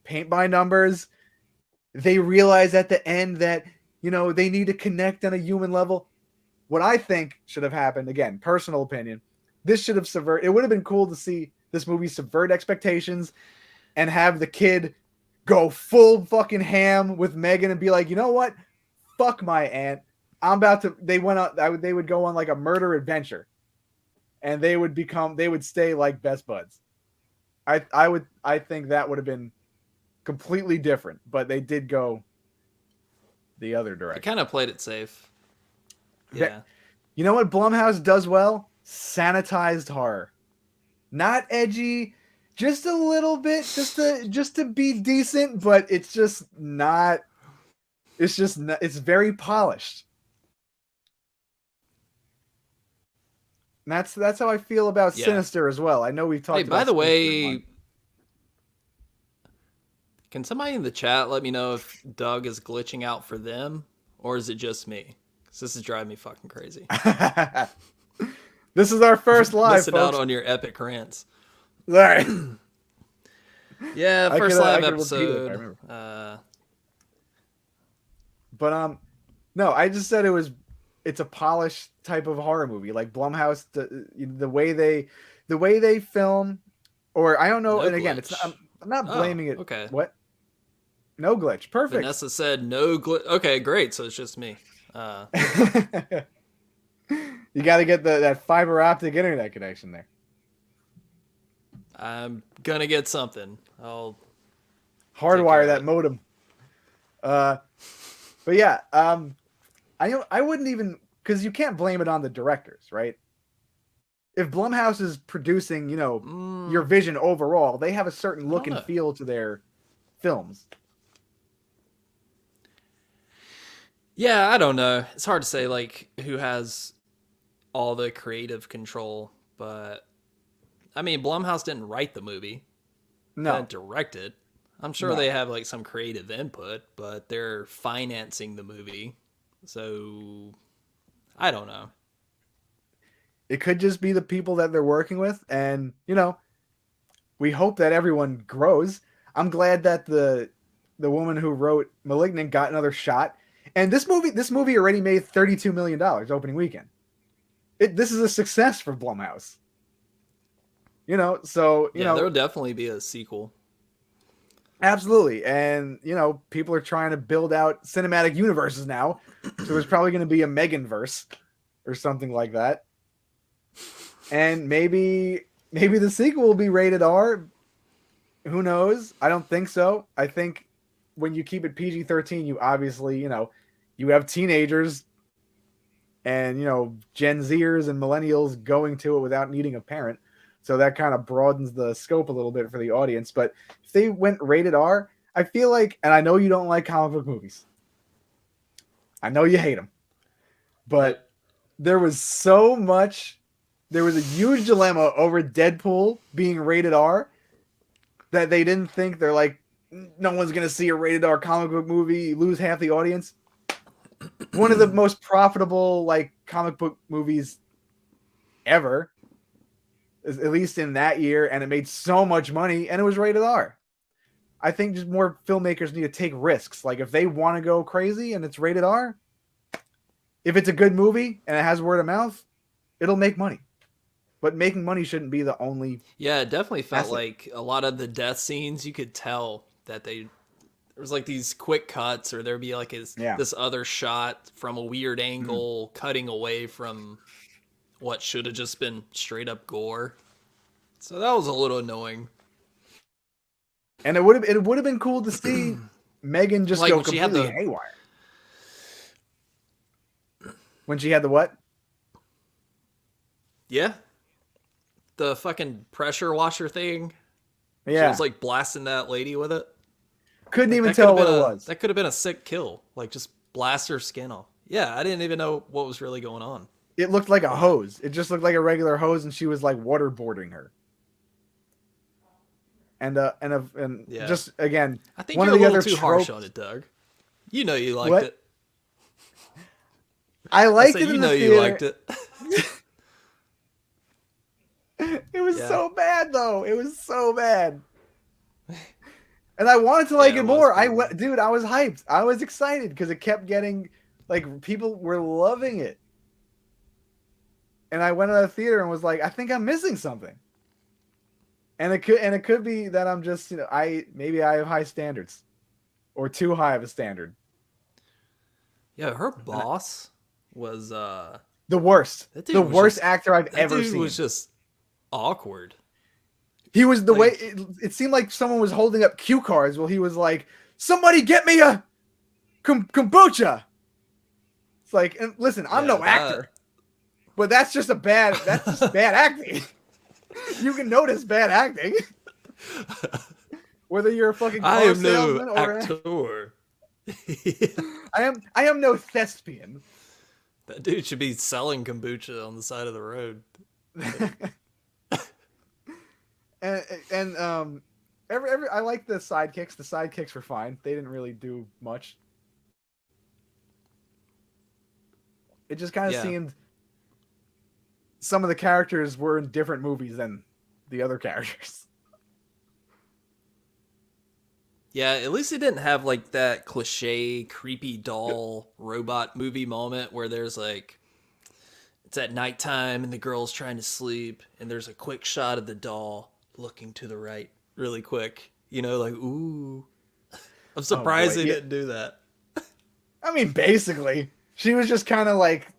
paint by numbers. They realize at the end that they need to connect on a human level. What I think should have happened, again, personal opinion, this should have subvert. It would have been cool to see this movie subvert expectations and have the kid go full fucking ham with M3GAN and be like, you know what? Fuck my aunt. I'm about to. They went on. They would go on like a murder adventure, and they would stay like best buds. I think that would have been completely different, but they did go the other they direction. kind of played it safe. That, Yeah, you know what Blumhouse does well? Sanitized horror. Not edgy, just a little bit, just to be decent, but it's just not. It's just not, it's very polished. And that's how I feel about yeah. Sinister as well. I know we've Hey, talked by about the Sinister a bunch. way, can somebody in the chat let me know if Doug is glitching out for them, or is it just me? Because this is driving me fucking crazy. This is our first live, Missing out folks. on your epic rants. All right. Yeah, I first could live repeat it if I episode. remember. Uh, But no, I just said it's a polished type of horror movie. Like Blumhouse, the way they film, or I don't know. no And again, glitch. I'm not Oh, blaming it. okay. What? No glitch. Perfect. Vanessa said no glitch. Okay, great. So it's just me. You got to get that fiber optic internet connection there. I'm gonna get something. I'll Hardwire of that it. modem. But yeah, I wouldn't even, because you can't blame it on the directors, right? If Blumhouse is producing, your vision overall, they have a certain look and know. feel to their films. Yeah, I don't know. It's hard to say like who has all the creative control, but I mean, Blumhouse didn't write the movie. They No, didn't direct it. I'm sure no. they have like some creative input, but they're financing the movie. So I don't know. It could just be the people that they're working with, and we hope that everyone grows. I'm glad that the woman who wrote *Malignant* got another shot. And this movie already made $32 million opening weekend. This is a success for Blumhouse. So Yeah, there will definitely be a sequel. absolutely. And people are trying to build out cinematic universes now. So there's probably going to be a M3GAN verse or something like that. And maybe the sequel will be rated R. Who knows? I don't think so. I think when you keep it PG-13, you obviously, you have teenagers and, Gen Zers and millennials going to it without needing a parent. So that kind of broadens the scope a little bit for the audience. But if they went rated R, I feel like, and I know you don't like comic book movies. I know you hate them. But there was a huge dilemma over Deadpool being rated R that they didn't think. They're like, no one's going to see a rated R comic book movie, lose half the audience. One of the most profitable comic book movies ever, at least in that year, and it made so much money, and it was rated R. I think just more filmmakers need to take risks. Like if they want to go crazy and it's rated R, If it's a good movie and it has word of mouth, it'll make money. But making money shouldn't be the only Yeah, it definitely felt asset. like a lot of the death scenes, you could tell that there was like these quick cuts, or there'd be like Yeah. this other shot from a weird Mm. angle cutting away from what should have just been straight up gore. So that was a little annoying. And it would have been cool to see Megan just Like go when she had completely the haywire. When she had the what? yeah, the fucking pressure washer thing. She was Yeah. like blasting that lady with it. Couldn't Like even tell what it was. that could have been a sick kill. Like just blast her skin off. Yeah, I didn't even know what was really going on. It looked like a hose. It just looked like a regular hose, and she was like waterboarding her. And Yeah. just again, I think one you're of a the little other too harsh tropes. on it, Doug. You know you liked What? it. I I liked said it you in know the you theater. liked it. It was Yeah. so bad though. It was so bad. And I wanted to like Yeah, it it was more. pretty bad. Dude, I was hyped. I was excited because it kept getting like people were loving it. And I went to the theater and was like, I think I'm missing something. And it could be that I'm just, maybe I have high standards or too high of a standard. Yeah, her And boss was the worst. that The dude was worst just actor I've that ever dude was seen. just awkward. He was the way Like it seemed like someone was holding up cue cards while he was like, "Somebody get me a kombucha." It's like, and listen, I'm yeah, no actor, but that's just bad acting. You can notice bad acting, whether you're a fucking I car am no salesman or actor. I am no thespian. That dude should be selling kombucha on the side of the road. Like, And every I like the sidekicks. The sidekicks were fine. They didn't really do much. It just kind of yeah. seemed some of the characters were in different movies than the other characters. Yeah, at least it didn't have like that cliche creepy doll robot movie moment where there's like it's at nighttime and the girl's trying to sleep and there's a quick shot of the doll looking to the right really quick. You know, like ooh. I'm Oh boy, surprised they yeah. didn't do that. I mean, basically, she was just kind of like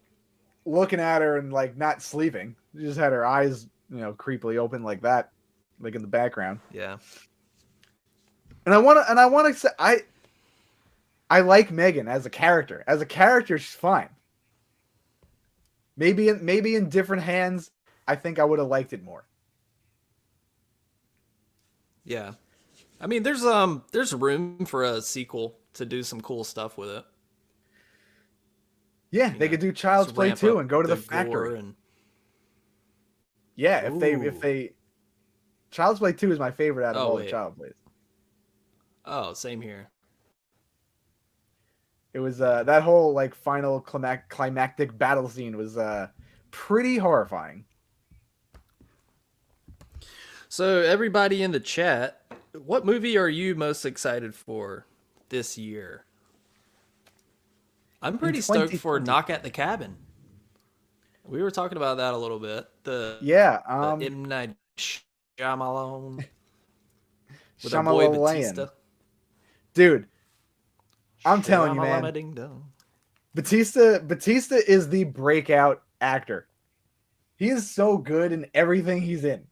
looking at her and like not sleeping. She just had her eyes, creepily open like that, like in the background. Yeah. And I want to say I like Megan as a character. As a character, she's fine. Maybe in different hands, I think I would have liked it more. Yeah. I mean, there's room for a sequel to do some cool stuff with it. Yeah, You they know, could do Child's just Play ramp 2 up and go to the the gore factory. and Yeah, if ooh. they Child's Play 2 is my favorite out of Oh all the wait. Child Plays. Oh, same here. It was Yeah. that whole like final climactic battle scene was pretty horrifying. So everybody in the chat, what movie are you most excited for this year? I'm In pretty stoked for 2020. Knock at the Cabin. We were talking about that a little bit. Yeah, The M Night Shyamalan with our boy Shyamalan. Batista. Dude, I'm telling you, man. Ding-dong. Batista is the breakout actor. He is so good in everything he's in.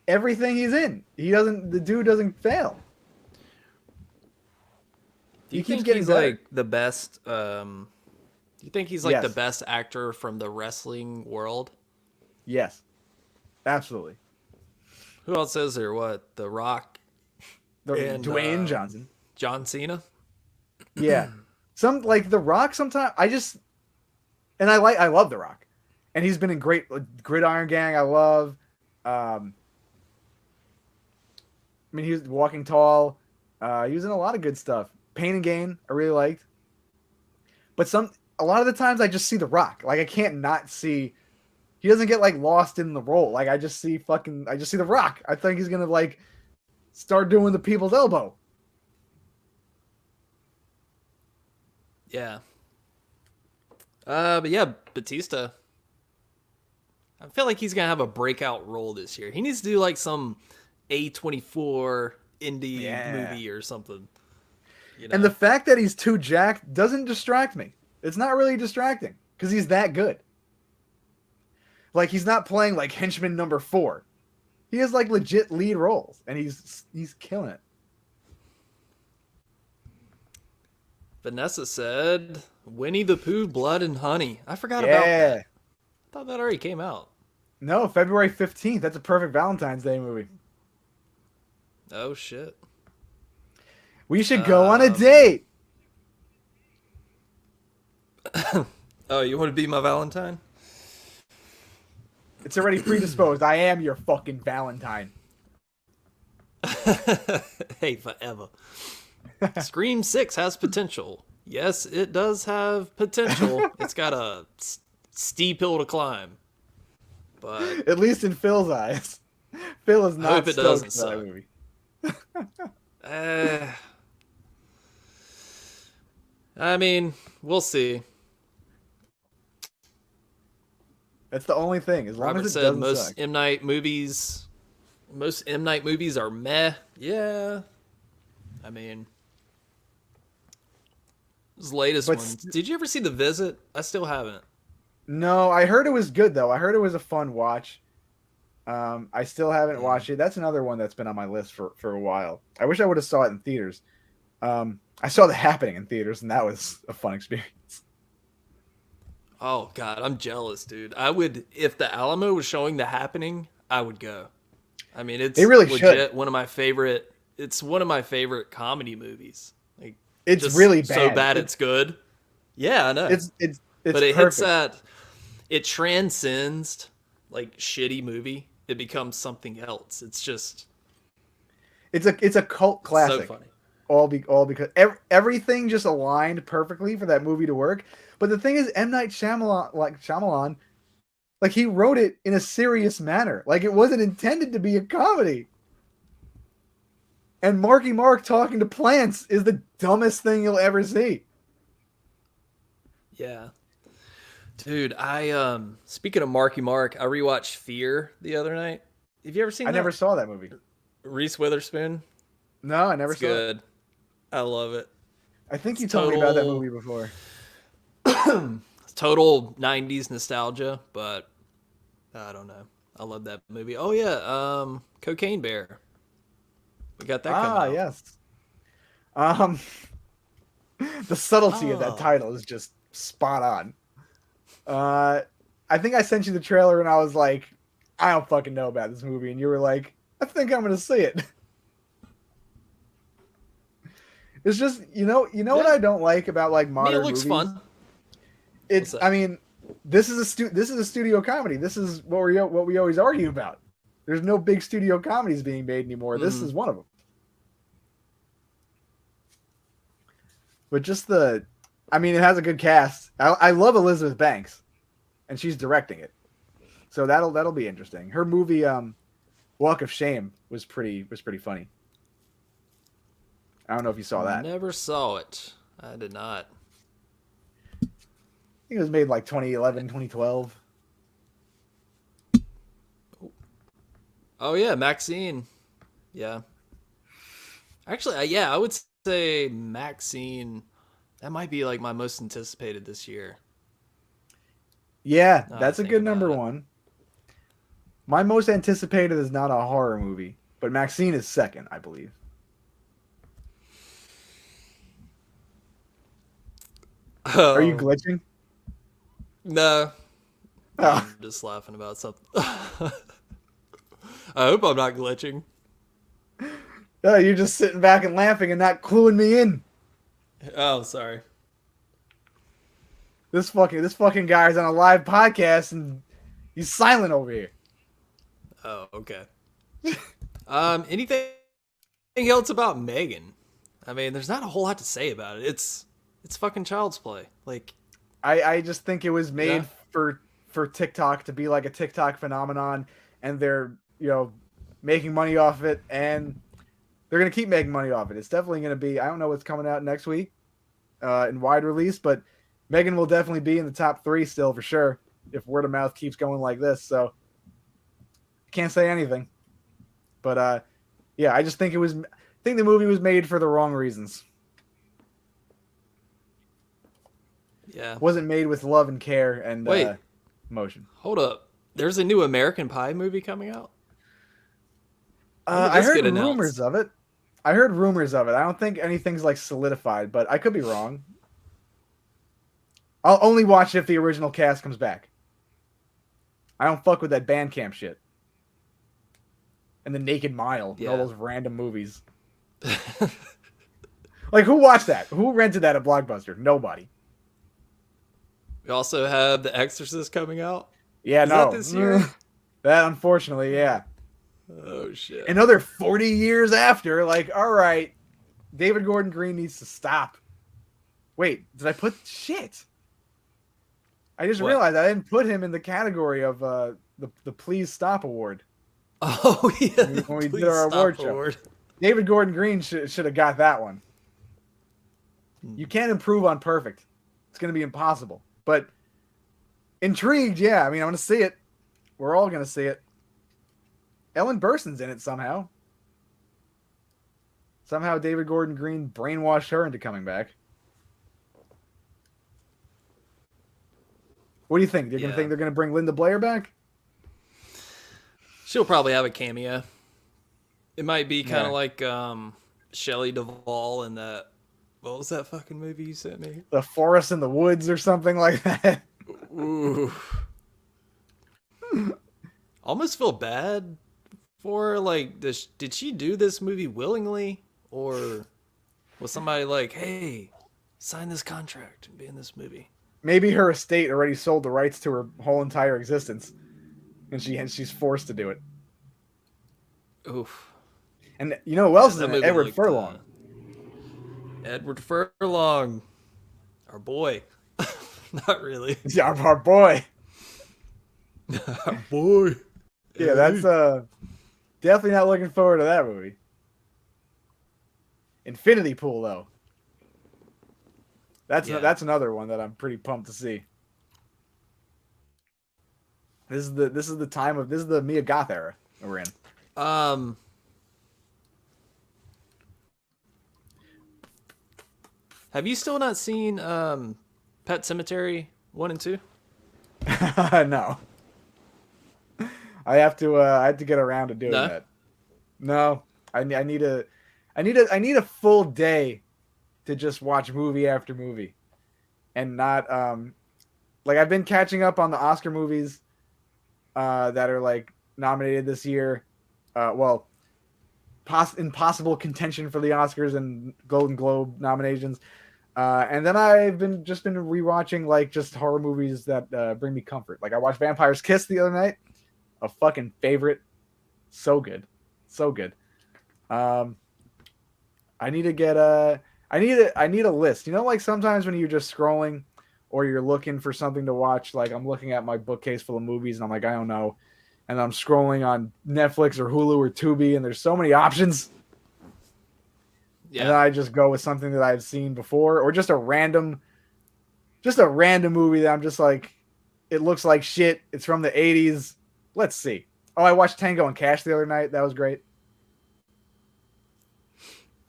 Everything he's in. The dude doesn't fail. Do you He keeps think getting he's better. like the best? Do you think he's like the Yes. best actor from the wrestling world? Yes. Absolutely. Who else is there? What? The Rock and Dwayne Johnson. John Cena. Yeah. Some like The Rock sometimes I love The Rock. And he's been in great Gridiron Gang, I love. I mean, he was Walking Tall. He was in a lot of good stuff. Pain and Gain, I really liked. But a lot of the times I just see The Rock. Like I can't not see. He doesn't get like lost in the role. Like I just see The Rock. I think he's gonna like start doing the people's elbow. Yeah. But yeah, Batista. I feel like he's gonna have a breakout role this year. He needs to do like some A24 indie Yeah. movie or something. You And the know? fact that he's too jacked doesn't distract me. It's not really distracting because he's that good. Like he's not playing like henchman number 4. He has like legit lead roles, and he's killing it. Vanessa said Winnie the Pooh, Blood and Honey. I forgot about that. Yeah. I thought that already came out. No, February 15th. That's a perfect Valentine's Day movie. Oh shit. We should go on a Um, date. Oh, you want to be my Valentine? It's already predisposed. I am your fucking Valentine. Hey, forever. Scream 6 has potential. Yes, it does have potential. It's got a steep hill to climb. But At least in Phil's eyes. Phil is I not hope it stoked doesn't for that suck. movie. uh, I mean, we'll see. That's the only thing. As long Robert as it said doesn't most suck. M. Night movies are meh. Yeah. I mean, his latest But one. Did you ever see The Visit? I still haven't. no, I heard it was good though. I heard it was a fun watch. I still haven't Yeah. watched it. That's another one that's been on my list for a while. I wish I would have saw it in theaters. I saw The Happening in theaters, and that was a fun experience. Oh god, I'm jealous, dude. I would if the Alamo was showing The Happening, I would go. I mean, it's They really legit should. one of my favorite. It's one of my favorite comedy movies. Like, It's just really so bad. bad it's good. Yeah, I know. It's But it hits perfect. that. It transcends like shitty movie. It becomes something else. It's just It's a cult so classic. funny. All because everything just aligned perfectly for that movie to work. But the thing is, M Night Shyamalan, like he wrote it in a serious manner. Like it wasn't intended to be a comedy. And Marky Mark talking to plants is the dumbest thing you'll ever see. Yeah. Dude, I speaking of Marky Mark, I rewatched Fear the other night. Have you ever seen I never that? saw that movie. Reese Witherspoon. No, I never It's saw it. good. I love it. I think you It's told me about that total movie before. total 90s nostalgia, but I don't know. I love that movie. Oh yeah, Cocaine Bear. We got that coming Ah, out. yes. Um, the subtlety of that Oh. title is just spot on. I think I sent you the trailer and I was like, I don't fucking know about this movie, and you were like, I think I'm gonna see it. It's just what Yeah. I don't like about like I mean, it modern looks movies. fun. What's It's that? I mean, this is a studio comedy. This is what we always argue about. There's no big studio comedies being made anymore. This Mhm. is one of them. But just the, I mean, it has a good cast. I love Elizabeth Banks, and she's directing it, so that'll be interesting. Her movie, Walk of Shame, was pretty funny. I don't know if you saw that. I Never saw it. I did not. think it was made like 2011, 2012. Oh yeah, Maxine. Yeah. Actually, yeah, I would say Maxine. That might be like my most anticipated this year. Yeah, Now that I that's a think good about number it. one. My most anticipated is not a horror movie, but Maxine is second, I believe. Are you Oh glitching? no, Oh, I'm just laughing about something. I hope I'm not glitching. no, you're just sitting back and laughing and not cluing me in. Oh, sorry. This fucking guy's on a live podcast and he's silent over here. Oh, okay. Anything else about Megan? I mean, there's not a whole lot to say about it. It's fucking child's play. Like, I just think it was made yeah. for TikTok to be like a TikTok phenomenon, and they're making money off of it, and they're gonna keep making money off it. It's definitely gonna be. I don't know what's coming out next week, in wide release, but M3GAN will definitely be in the top 3 still for sure if word of mouth keeps going like this. So can't say anything. But yeah, I just think I think the movie was made for the wrong reasons. Yeah. Wasn't made with love and care and Wait, emotion. hold up. There's a new American Pie movie coming out. When did I this heard get rumors announced? of it. I heard rumors of it. I don't think anything's like solidified, but I could be wrong. I'll only watch it if the original cast comes back. I don't fuck with that Bandcamp shit. And the Naked Mile and all Yeah. those random movies. Like, who watched that? Who rented that at Blockbuster? Nobody. We also have The Exorcist coming out. Yeah, Is that no. this year? That, unfortunately, yeah. Oh shit. Another 40 years after, like, all right, David Gordon Green needs to stop. Wait, did I put shit? I just What? realized I didn't put him in the category of the Please Stop award Oh yeah. when we did Please our stop award show. David Gordon Green should have got that one. You can't improve on perfect. It's going to be impossible. But intrigued, yeah. I mean, I want to see it. We're all going to see it. Ellen Burstyn's in it somehow. Somehow David Gordon Green brainwashed her into coming back. What do you think? You're going to think they're going to bring Linda Blair back? She'll probably have a cameo. It might be kind of like Shelley Duvall in that. What was that fucking movie you sent me? The Forest in the Woods or something like that. Ooh. Almost feel bad for her. Like, did she do this movie willingly, or was somebody like, "Hey, sign this contract and be in this movie"? Maybe her estate already sold the rights to her whole entire existence, and she's forced to do it. Oof. And you know who else is That in it? movie Edward looked, Furlong. Edward Furlong, our boy. Not really. Yeah, our boy. Our boy. Yeah, that's definitely not looking forward to that movie. Infinity Pool though. That's another one that I'm pretty pumped to see. This is the Mia Goth era that we're in. Have you still not seen Pet Cemetery 1 and 2? No. I have to get around to doing that. No. I need a full day to just watch movie after movie. And not like I've been catching up on the Oscar movies that are like nominated this year. In possible contention for the Oscars and Golden Globe nominations. And then I've been rewatching like just horror movies that bring me comfort. Like I watched Vampire's Kiss the other night, a fucking favorite. So good, so good. I need to get I need a list. You know, like sometimes when you're just scrolling or you're looking for something to watch, like I'm looking at my bookcase full of movies and I'm like, I don't know. And I'm scrolling on Netflix or Hulu or Tubi and there's so many options. Yeah. And then I just go with something that I've seen before or just a random movie that I'm just like, it looks like shit. It's from the 80s. Let's see. Oh, I watched Tango and Cash the other night. That was great.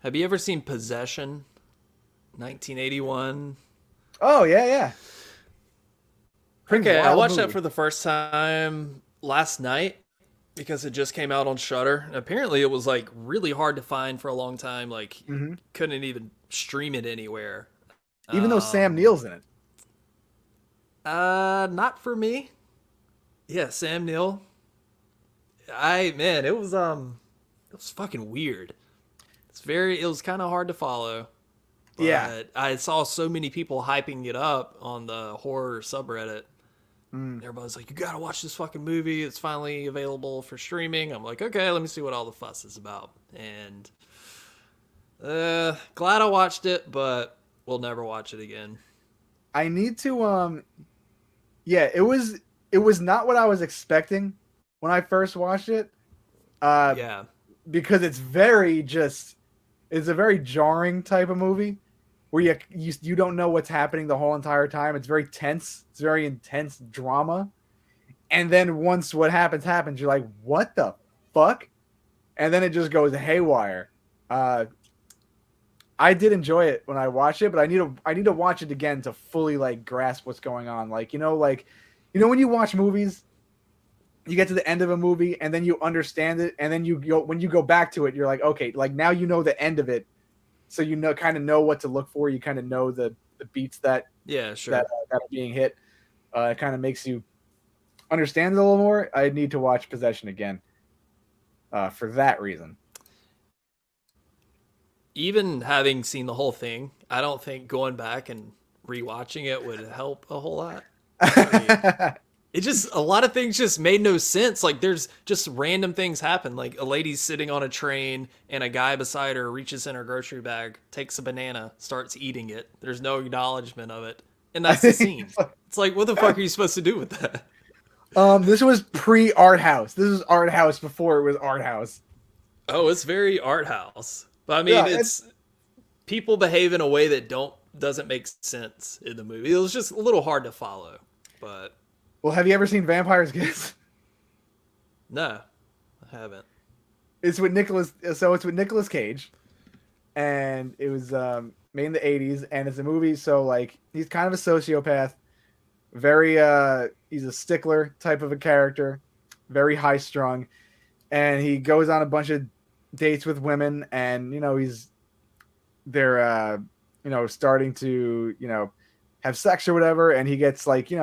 Have you ever seen Possession? 1981. Oh, yeah. Okay, I watched that for the first time last night because it just came out on Shudder. And apparently it was like really hard to find for a long time. Like couldn't even stream it anywhere. Even though Sam Neill's in it. Not for me. Yeah, Sam Neill. It was fucking weird. It was kind of hard to follow. But yeah. I saw so many people hyping it up on the horror subreddit. Everybody's like, you gotta watch this fucking movie. It's finally available for streaming. I'm like, okay, let me see what all the fuss is about. And glad I watched it, but we'll never watch it again. I need to yeah, it was not what I was expecting when I first watched it. Yeah. Because it's a very jarring type of movie. where you don't know what's happening the whole entire time. It's very tense. It's very intense drama. And then once what happens, you're like, what the fuck? And then it just goes haywire. Uh, I did enjoy it when I watched it, but I need to watch it again to fully like grasp what's going on. Like when you watch movies, you get to the end of a movie and then you understand it, and then when you go back to it, you're like, okay, like now you know the end of it, so you know kind of know what to look for. You kind of know the beats that Yeah, sure. that are being hit. It kind of makes you understand it a little more. I need to watch Possession again for that reason. Even having seen the whole thing, I don't think going back and rewatching it would help a whole lot. I mean, it just a lot of things just made no sense. Like there's just random things happen. Like a lady's sitting on a train and a guy beside her reaches in her grocery bag, takes a banana, starts eating it. There's no acknowledgement of it. And that's the scene. It's like what the fuck are you supposed to do with that? This was pre art house. This is art house before it was art house. Oh, it's very art house. But I mean, Yeah, it's people behave in a way that doesn't make sense in the movie. It was just a little hard to follow. But well, have you ever seen Vampires Kiss? no, I haven't. It's with Nicholas. So it's with Nicolas Cage, and it was made in the '80s, and it's a movie. So like, he's kind of a sociopath, very he's a stickler type of a character, very high strung, and he goes on a bunch of dates with women, and they're starting to have sex or whatever, and he gets like he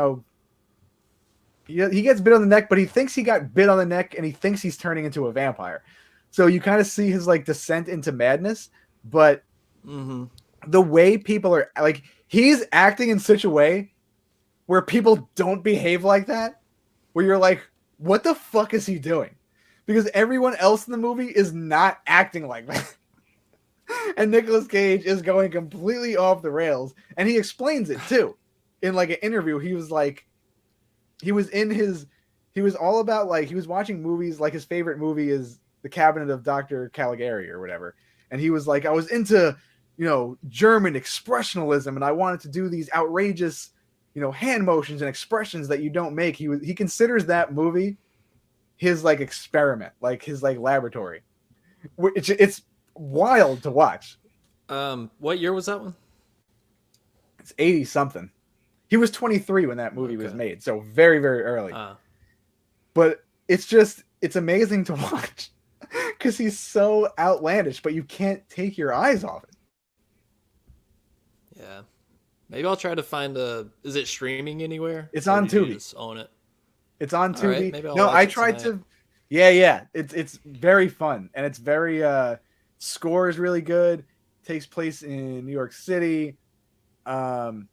gets bit on the neck, but he thinks he got bit on the neck, and he thinks he's turning into a vampire. So you kind of see his like descent into madness, but the way people are like, he's acting in such a way where people don't behave like that, where you're like, what the fuck is he doing? Because everyone else in the movie is not acting like that. And Nicolas Cage is going completely off the rails, and he explains it too. In like an interview, he was like, he was all about like, he was watching movies, like his favorite movie is The Cabinet of Dr. Caligari or whatever. And he was like, I was into, German expressionism, and I wanted to do these outrageous, hand motions and expressions that you don't make. He considers that movie his like experiment, like his like laboratory. It's wild to watch. What year was that one? It's 80 something. He was 23 when that movie was made, so very, very early. But it's amazing to watch because he's so outlandish, but you can't take your eyes off it. Yeah. Maybe I'll try to find is it streaming anywhere? It's Or on did you Tubi. just own it? It's on All right, Tubi. maybe I'll No, watch I it tried tonight. to. Yeah. It's very fun, and it's very score is really good. Takes place in New York City. It's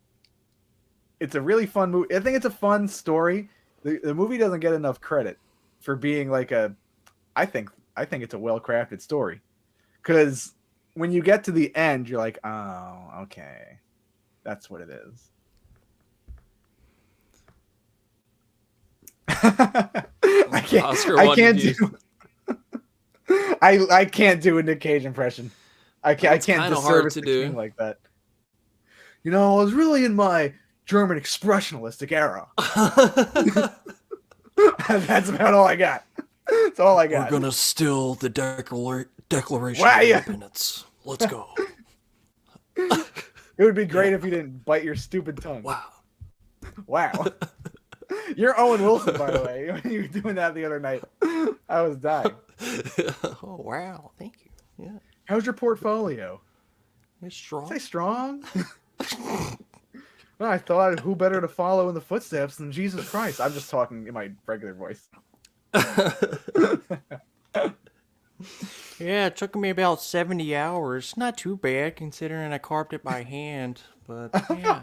a really fun movie. I think it's a fun story. The movie doesn't get enough credit for being like I think it's a well crafted story, because when you get to the end, you're like, oh, okay, that's what it is. I can't. Oscar, I what can't did do. you? I can't do a Nick Cage impression. I It's can't kind of hard disservice to the king do. like that. I was really in my German expressionistic era. That's about all I got. That's all I We're got. gonna steal the Declaration Wow, of yeah. Independence. Let's go. It would be great if you didn't bite your stupid tongue. Wow. Wow. You're Owen Wilson, by the way. You were doing that the other night. I was dying. Oh wow, thank you. Yeah, How's your portfolio? it's strong. Say strong. Well, I thought, who better to follow in the footsteps than Jesus Christ? I'm just talking in my regular voice. Yeah, it took me about 70 hours. Not too bad considering I carved it by hand, but yeah.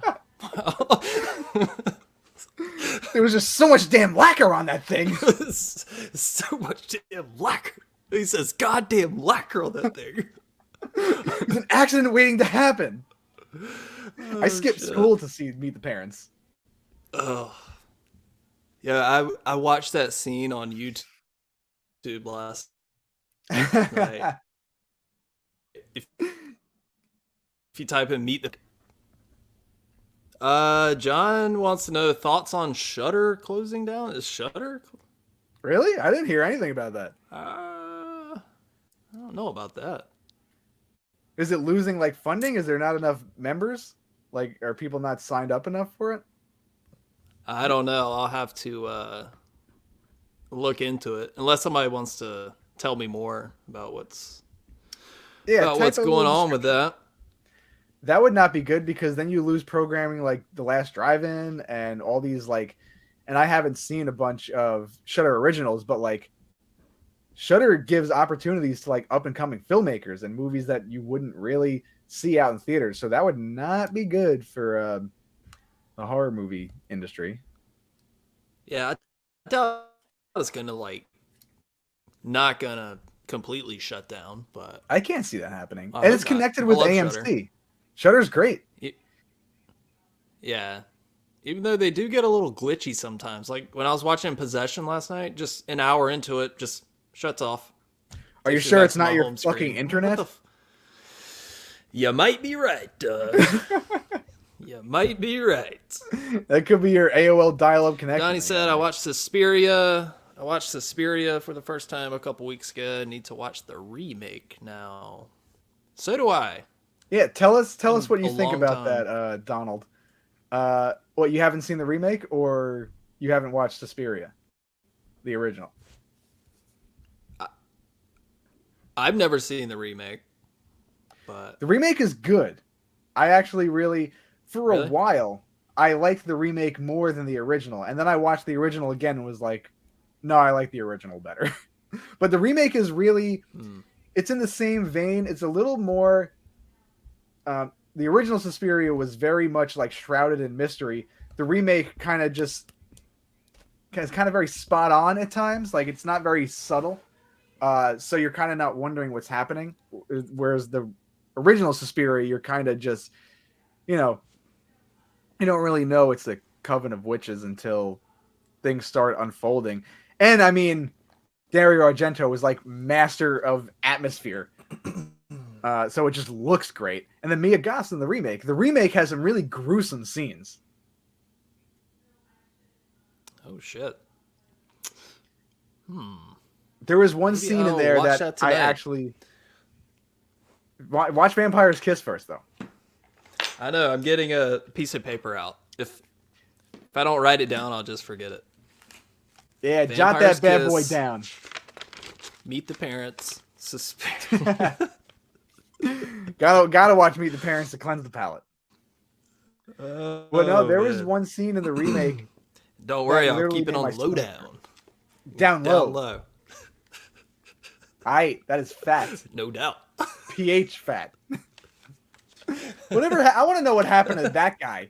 There was just so much damn lacquer on that thing. So much damn lacquer. He says goddamn lacquer on that thing. It's an accident waiting to happen. I skipped school to meet the parents. Oh. Yeah, I watched that scene on YouTube last night. If if you type in meet the John wants to know thoughts on Shutter closing down. Is Shutter? Really? I didn't hear anything about that. I don't know about that. Is it losing like funding? Is there not enough members? Like, are people not signed up enough for it? I don't know. I'll have to look into it. Unless somebody wants to tell me more about what's going on with that. That would not be good because then you lose programming like The Last Drive-In and all these like, and I haven't seen a bunch of Shudder originals, but like Shudder gives opportunities to like up and coming filmmakers and movies that you wouldn't really see out in theaters. So that would not be good for the horror movie industry. Yeah, I doubt it's gonna like not gonna completely shut down, but I can't see that happening. And it's connected with AMC. Shudder. Shudder's great. Yeah. Even though they do get a little glitchy sometimes. Like when I was watching Possession last night, just an hour into it, just shuts off. Are you sure it's not your fucking internet? You might be right, Doug. You might be right. That could be your AOL dial-up connection. Donnie said, I watched Suspiria. For the first time a couple weeks ago. I need to watch the remake now. So do I. Yeah, tell us what you think about that, Donald. What, you haven't seen the remake or you haven't watched Suspiria, the original? I've never seen the remake, but the remake is good. I actually really, a while, I liked the remake more than the original, and then I watched the original again and was like, no, I like the original better. But the remake is really, it's in the same vein. It's a little more. The original Suspiria was very much like shrouded in mystery. The remake kind of very spot on at times. Like it's not very subtle. So you're kind of not wondering what's happening. Whereas the original Suspiria, you're kind of just, you don't really know it's the coven of witches until things start unfolding. And I mean, Dario Argento was like master of atmosphere. So it just looks great. And then Mia Goth's in the remake has some really gruesome scenes. Oh shit. There was one scene in there that I actually watch Vampire's Kiss first though. I know, I'm getting a piece of paper out. If I don't write it down, I'll just forget it. Yeah, jot that bad boy down. Meet the Parents. Gotta watch Meet the Parents to cleanse the palate. Well, no, there was one scene in the remake. Don't worry, I'll keep it on the lowdown. Down low. That is fat. No doubt. pH fat. I want to know what happened to that guy.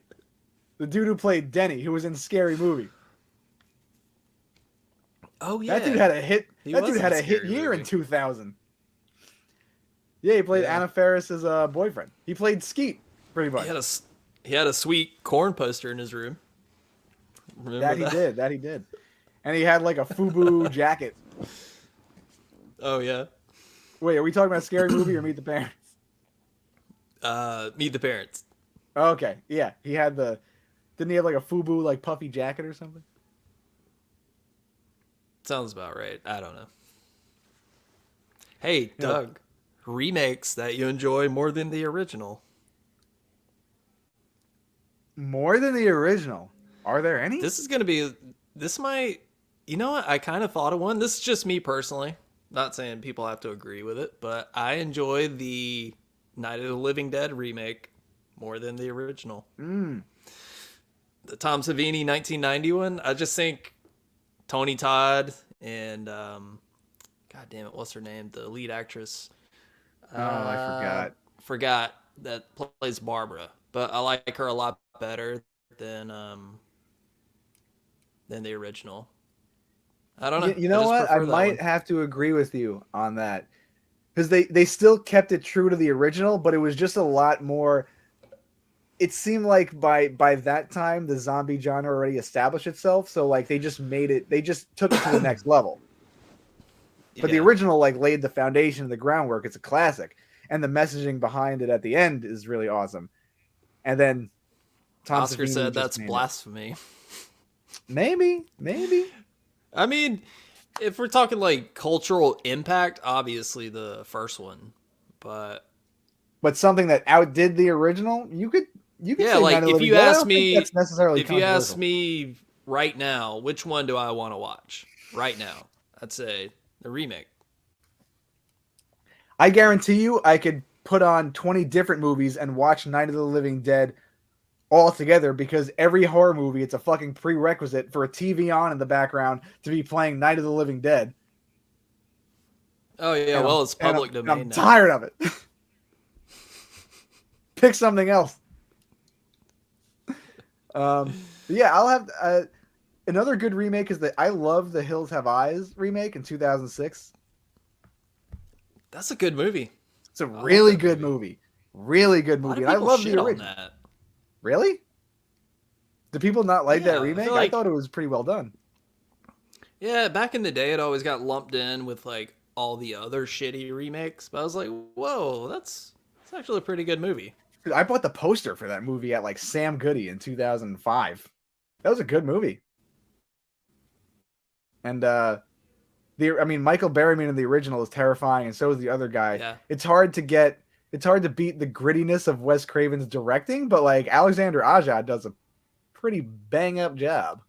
The dude who played Denny, who was in Scary Movie. Oh yeah. That dude had a hit. That dude had a hit year in 2000. Yeah, he played Anna Faris's boyfriend. He played Skeet, pretty much. He had a sweet corn poster in his room. That he did. And he had like a FUBU jacket. Oh yeah. Wait, are we talking about Scary Movie or Meet the Parents? Meet the Parents. Okay, yeah. Didn't he have like a FUBU like puffy jacket or something? Sounds about right. I don't know. Hey, Doug. Remakes that you enjoy more than the original. More than the original? Are there any? This might, you know what? I kind of thought of one. This is just me personally. Not saying people have to agree with it, but I enjoy the Night of the Living Dead remake more than the original. The Tom Savini 1990 one. I just think Tony Todd and, God damn it, what's her name? The lead actress. I forgot that plays Barbara, but I like her a lot better than the original. I don't know. You know what? I might have to agree with you on that because they still kept it true to the original, but it was just a lot more. It seemed like by that time the zombie genre already established itself, so like they just took it to the next level. But the original like laid the foundation, the groundwork. It's a classic. and the messaging behind it at the end is really awesome. And then Tom Oscar Savini said just that's made it. blasphemy. Maybe. I mean, if we're talking like cultural impact, obviously the first one, but But something that outdid the original, you could yeah, say Night of like the Living Dead. I don't think that's necessarily if you ask controversial. me right now, which one do I want to watch right now? I'd say the remake. I guarantee you, I could put on 20 different movies and watch Night of the Living Dead all together because every horror movie, it's a fucking prerequisite for a TV on in the background to be playing Night of the Living Dead. Oh yeah, And well it's public I'm domain now. tired of it. Pick something else. Yeah, I'll have another good remake is that I love the Hills Have Eyes remake in 2006. That's a good movie. It's a really good movie. Really good A lot movie. of And I people love the shit on original. that. Really? Do people not like that Yeah, I remake? feel I like thought it was pretty well done. yeah, back in the day, it always got lumped in with like all the other shitty remakes. But I was like, whoa, that's actually a pretty good movie. I bought the poster for that movie at like Sam Goody in 2005. That was a good movie. And Michael Berryman in the original is terrifying, and so is the other guy. Yeah. It's hard to beat the grittiness of Wes Craven's directing, but like Alexander Aja does a pretty bang up job.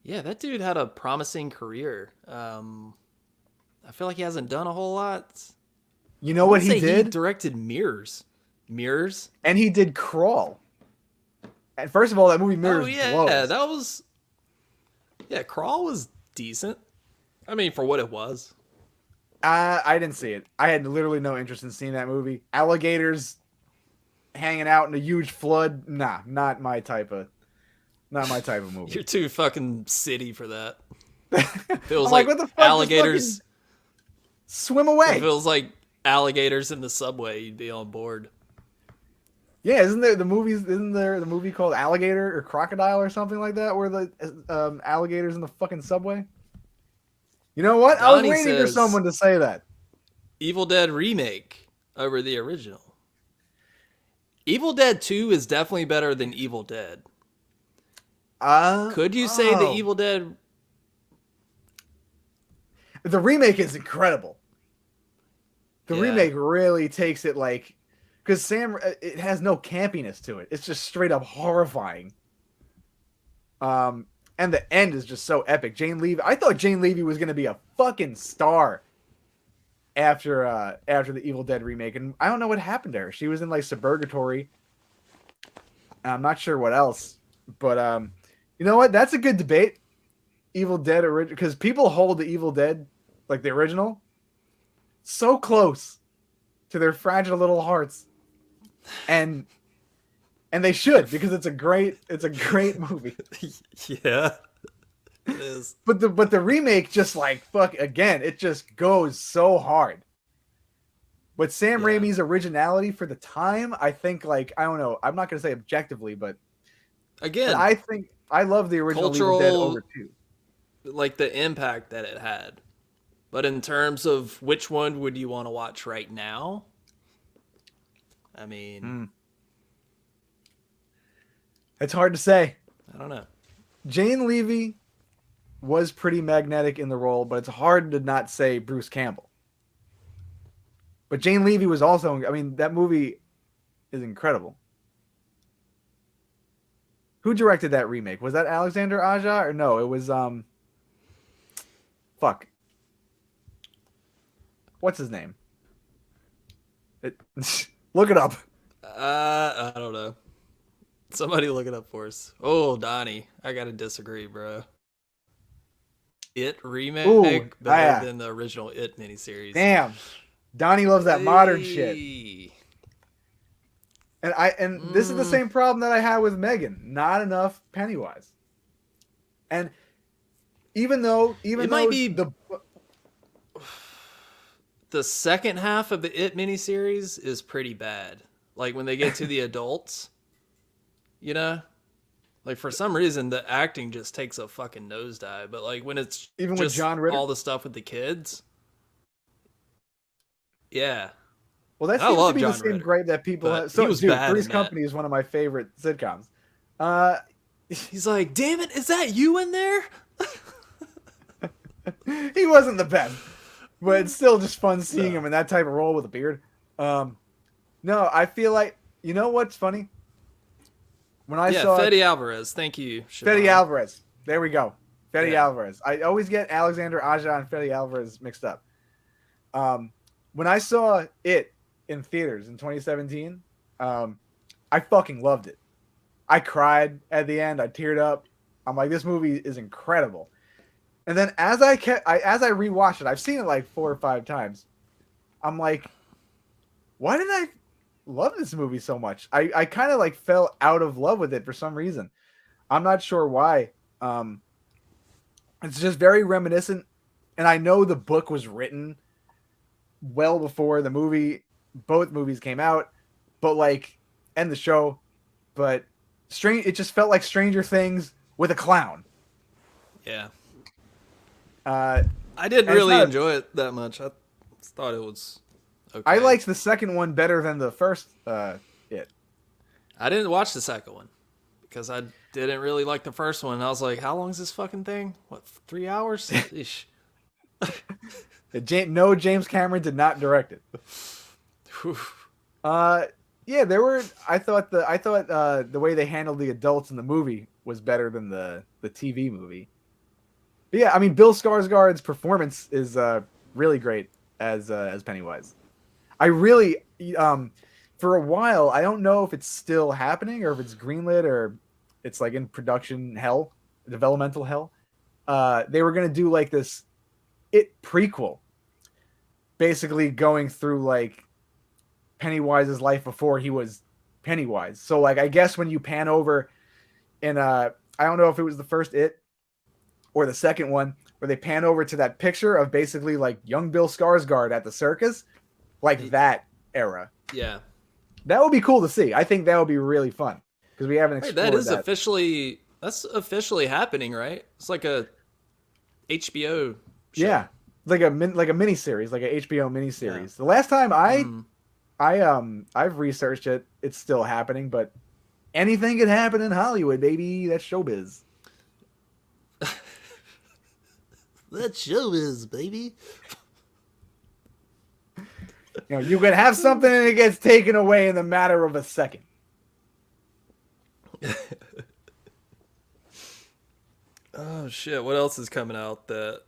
Yeah, that dude had a promising career. I feel like he hasn't done a whole lot. You know what he did? He directed Mirrors. Mirrors? And he did Crawl. And first of all, that movie Mirrors Oh yeah, blows. that was. Yeah, Crawl was decent. I mean, for what it was. I didn't see it. I had literally no interest in seeing that movie. Alligators hanging out in a huge flood. Nah, not my type of movie. You're too fucking city for that. Feels I'm like what the fuck? alligators. Swim away. It feels like alligators in the subway. You'd be on board. Yeah, isn't there the movie called Alligator or Crocodile or something like that, where the alligators in the fucking subway? You know what? I was Donnie waiting for says- someone to say that. Evil Dead remake over the original. Evil Dead 2 is definitely better than Evil Dead. Could you say the Evil Dead? The remake is incredible. The Yeah. remake really takes it like, because it has no campiness to it. It's just straight up horrifying. And the end is just so epic. I thought Jane Levy was gonna be a fucking star after the Evil Dead remake, and I don't know what happened to her. She was in like Suburgatory. I'm not sure what else, but you know what? That's a good debate. Evil Dead original, because people hold the Evil Dead, like the original, so close to their fragile little hearts, and they should, because it's a great movie. Yeah, it is. But the remake just like fuck again. It just goes so hard. But Sam Raimi's originality for the time, I think, like, I don't know. I'm not gonna say objectively, but Again, I think I love the original Evil Dead over 2. like the impact that it had. But in terms of which one would you want to watch right now? I mean, It's hard to say. I don't know. Jane Levy was pretty magnetic in the role, but it's hard to not say Bruce Campbell. But Jane Levy was also, I mean, that movie is incredible. Who directed that remake? Was that Alexander Aja or no? It was fuck. What's his name? Look it up. I don't know. Somebody look it up for us. Oh, Donnie, I gotta disagree, bro. It remake better than the original It miniseries. Damn, Donnie loves that modern shit. And this is the same problem that I had with M3GAN. Not enough Pennywise. And even though might be the second half of the It miniseries is pretty bad. Like when they get to the adults, you know, like for some reason the acting just takes a fucking nosedive. But like when it's even just with John Ritter, all the stuff with the kids, Yeah. Well, that I seems to love be the John same Ritter, gripe that people but have. he So, was dude, bad Three's in that. Company is one of my favorite sitcoms. Uh, He's like, damn it, is that you in there? he wasn't the best, but it's still just fun seeing No. him in that type of role with a beard. Um, no, I feel like you know what's funny when I Yeah, saw Fede Alvarez. Thank you, Fede Siobhan. Alvarez. There we go, Fede Yeah. Alvarez. I always get Alexander Aja and Fede Alvarez mixed up. Um, when I saw it in theaters in 2017, I fucking loved it. I cried at the end. I teared up. I'm like, this movie is incredible. And then as I rewatched it, I've seen it like 4 or 5 times. I'm like, why did I love this movie so much? I kind of like fell out of love with it for some reason. I'm not sure why. Um, it's just very reminiscent, and I know the book was written well before the movie. Both movies came out, but like, and the show, but strange. It just felt like Stranger Things with a clown. Yeah. Uh, I didn't and it's really not. enjoy it that much. I thought it was I okay. liked the second one better than the first. It. I didn't watch the second one because I didn't really like the first one. I was like, how long is this fucking thing? What, 3 hours? Ish. No, James Cameron did not direct it. Whew. Uh, yeah, there were. I thought the way they handled the adults in the movie was better than the TV movie. But yeah, I mean, Bill Skarsgård's performance is really great as Pennywise. I really for a while, I don't know if it's still happening or if it's greenlit or it's like in production hell, developmental hell. They were gonna do like this prequel, basically going through like Pennywise's life before he was Pennywise. So like I guess when you pan over in I don't know if it was the first It or the second one where they pan over to that picture of basically like young Bill Skarsgård at the circus, like that era. Yeah. That would be cool to see. I think that would be really fun because we haven't Wait, that explored is that. officially officially happening, right? It's like a HBO show. Yeah, like a mini series, like a HBO mini Yeah. series. The last time Mm. I've researched it, it's still happening, but anything can happen in Hollywood, baby. That's showbiz. That show is, baby. You know, you can have something and it gets taken away in the matter of a second. Oh shit! What else is coming out that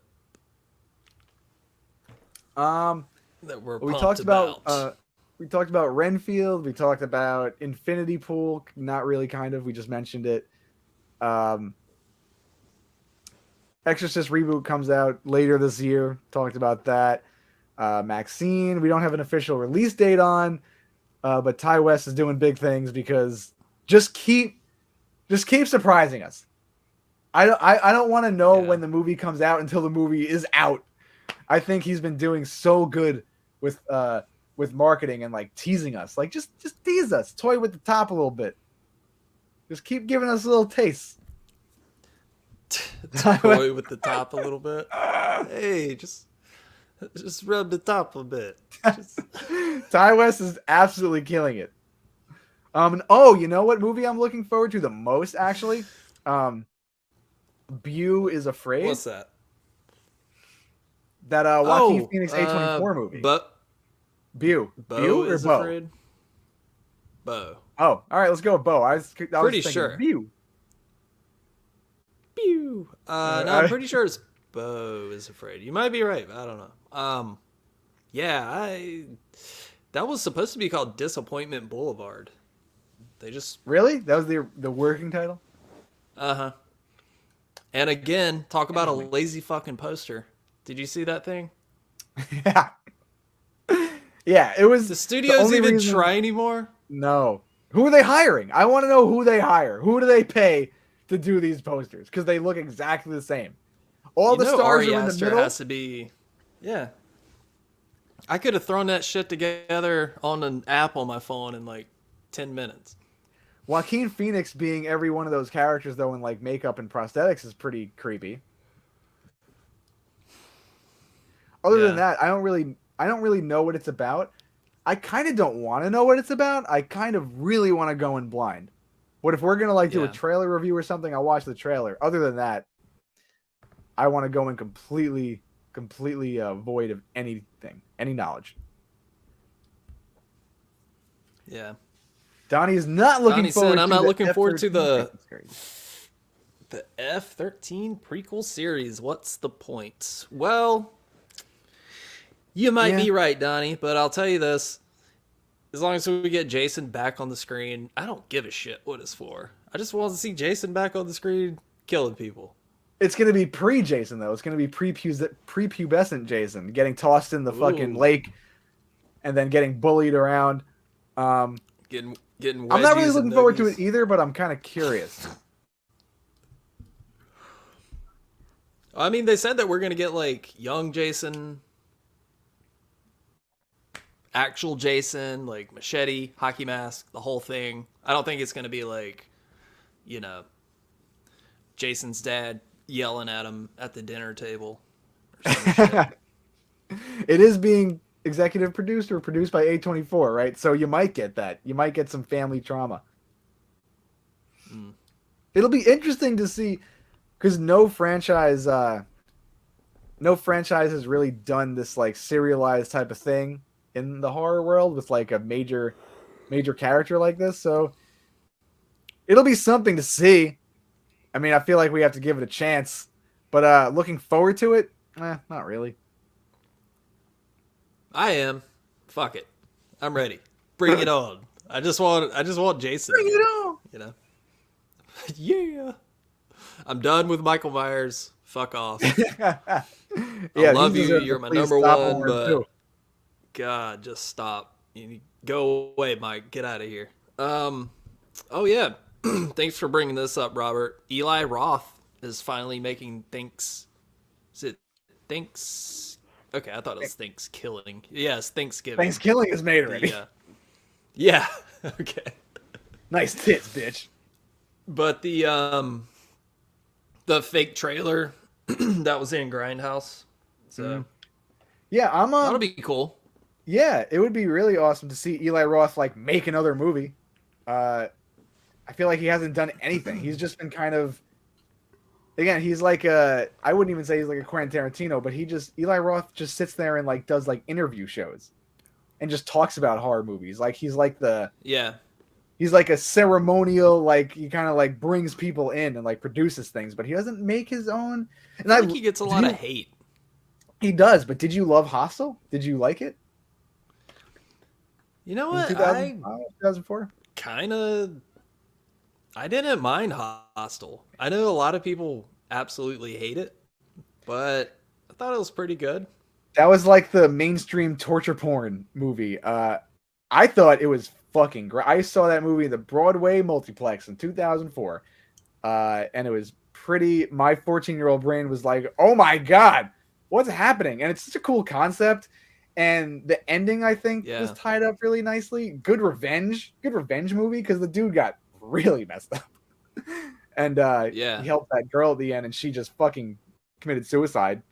Um, we're we pumped talked about about? we talked about Renfield. We talked about Infinity Pool. Not really, kind of. We just mentioned it. Um, Exorcist reboot comes out later this year. Talked about that. Maxine, we don't have an official release date on, but Ty West is doing big things because just keep surprising us. I don't want to know Yeah. when the movie comes out until the movie is out. I think he's been doing so good with marketing and like teasing us. Like just tease us, toy with the top a little bit. Just keep giving us a little taste. Toy with the top a little bit. Hey, just rub the top a bit. Just... Ty West is absolutely killing it. And oh, you know what movie I'm looking forward to the most actually? Beau is Afraid. What's that? That Joaquin Oh, Phoenix A24 movie. but Beau. Bo Beau or is Bo? afraid. Bo. Oh, all right, let's go with Bo. I was Pretty thinking sure. Beau. Pew. No, I'm pretty sure it's Bo is afraid. You might be right. But I don't know. Yeah, that was supposed to be called Disappointment Boulevard. They just Really? That was the working title? uh-huh. And again, talk about a lazy fucking poster. Did you see that thing? Yeah. Yeah, it was The the studios only even reason. try anymore? No. Who are they hiring? I want to know who they hire. Who do they pay to do these posters? Because they look exactly the same. All You the know stars Ari are in the Aster middle. has to be. Yeah. I could have thrown that shit together on an app on my phone in like 10 minutes. Joaquin Phoenix being every one of those characters, though, in like makeup and prosthetics is pretty creepy. Other than Yeah. that, I don't really. I don't really know what it's about. I kind of don't want to know what it's about. I kind of really want to go in blind. What if we're gonna like do a Yeah. trailer review or something? I'll watch the trailer. Other than that, I want to go in completely void of anything, any knowledge. Yeah. Donnie is not looking Donnie said, forward "I'm to not the looking forward to F-13 series. the F-13 prequel series. What's the point?" Well, you might Yeah. be right, Donnie, but I'll tell you this: as long as we get Jason back on the screen, I don't give a shit what it's for. I just want to see Jason back on the screen killing people. It's gonna be pre-Jason though. It's gonna be prepubescent Jason getting tossed in the fucking Ooh, lake and then getting bullied around. Um, getting I'm not really wedgies and looking forward to it nuggies. either, but I'm kind of curious. I mean, they said that we're gonna get like young Jason, actual Jason, like machete, hockey mask, the whole thing. I don't think it's gonna be like, you know, Jason's dad yelling at him at the dinner table or some shit. It is being executive produced or produced by A24, right? So you might get that. You might get some family trauma. Mm. It'll be interesting to see because no franchise has really done this like serialized type of thing in the horror world with like a major character like this. So it'll be something to see. I mean, I feel like we have to give it a chance, but looking forward to it, not really. I am. Fuck it. I'm ready. Bring it on. I just want Jason Bring again. it on. You know? Yeah. I'm done with Michael Myers. Fuck off. I Yeah, love these you. deserve the You're my please number stop one, award too. but God, just stop. You go away, Mike. Get out of here. Oh yeah. Thanks for bringing this up, Robert. Eli Roth is finally making Thanks. Is it Thanks? Okay, I thought it was Thanksgiving. Yes, Thanksgiving. Thanksgiving is made already. Yeah. Okay. Nice tits, bitch. But the fake trailer that was in Grindhouse. So Yeah, that'll be cool. yeah, it would be really awesome to see Eli Roth like make another movie. I feel like he hasn't done anything. He's just been kind of again, he's like I wouldn't even say he's like a Quentin Tarantino, but Eli Roth just sits there and like does like interview shows and just talks about horror movies. Like Yeah. he's like a ceremonial, like he kind of like brings people in and like produces things, but he doesn't make his own. I And feel like he gets a lot of hate. he does, but did you love Hostel? Did you like it You know in what? 2005, 2004? Kind of I didn't mind Hostel. I know a lot of people absolutely hate it, but I thought it was pretty good. That was like the mainstream torture porn movie. I thought it was fucking great. I saw that movie in the Broadway multiplex in 2004. And it was pretty. My 14-year-old brain was like, "Oh my god, what's happening?" And it's such a cool concept. And the ending, I think, was tied up really nicely. Good revenge movie because the dude got really messed up, and he helped that girl at the end, and she just fucking committed suicide.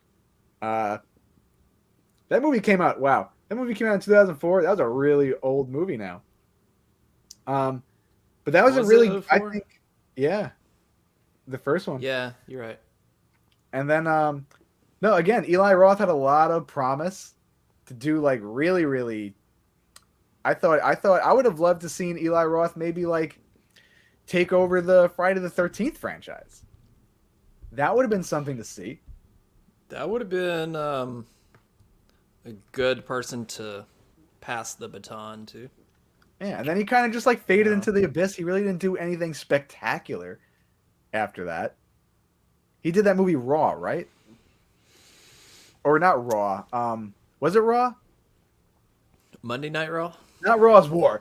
That movie came out. Wow, that movie came out in 2004. That was a really old movie now. But that was a really, I think, yeah, the first one. Yeah, you're right. And then, no, again, Eli Roth had a lot of promise to do like really, really. I thought I would have loved to seen Eli Roth maybe like take over the Friday the 13th franchise. That would have been something to see. That would have been a good person to pass the baton to. Yeah, and then he kind of just like faded into the abyss. He really didn't do anything spectacular after that. He did that movie Raw, right? Or not Raw. Was it Raw? Monday Night Raw? Not Raw's War.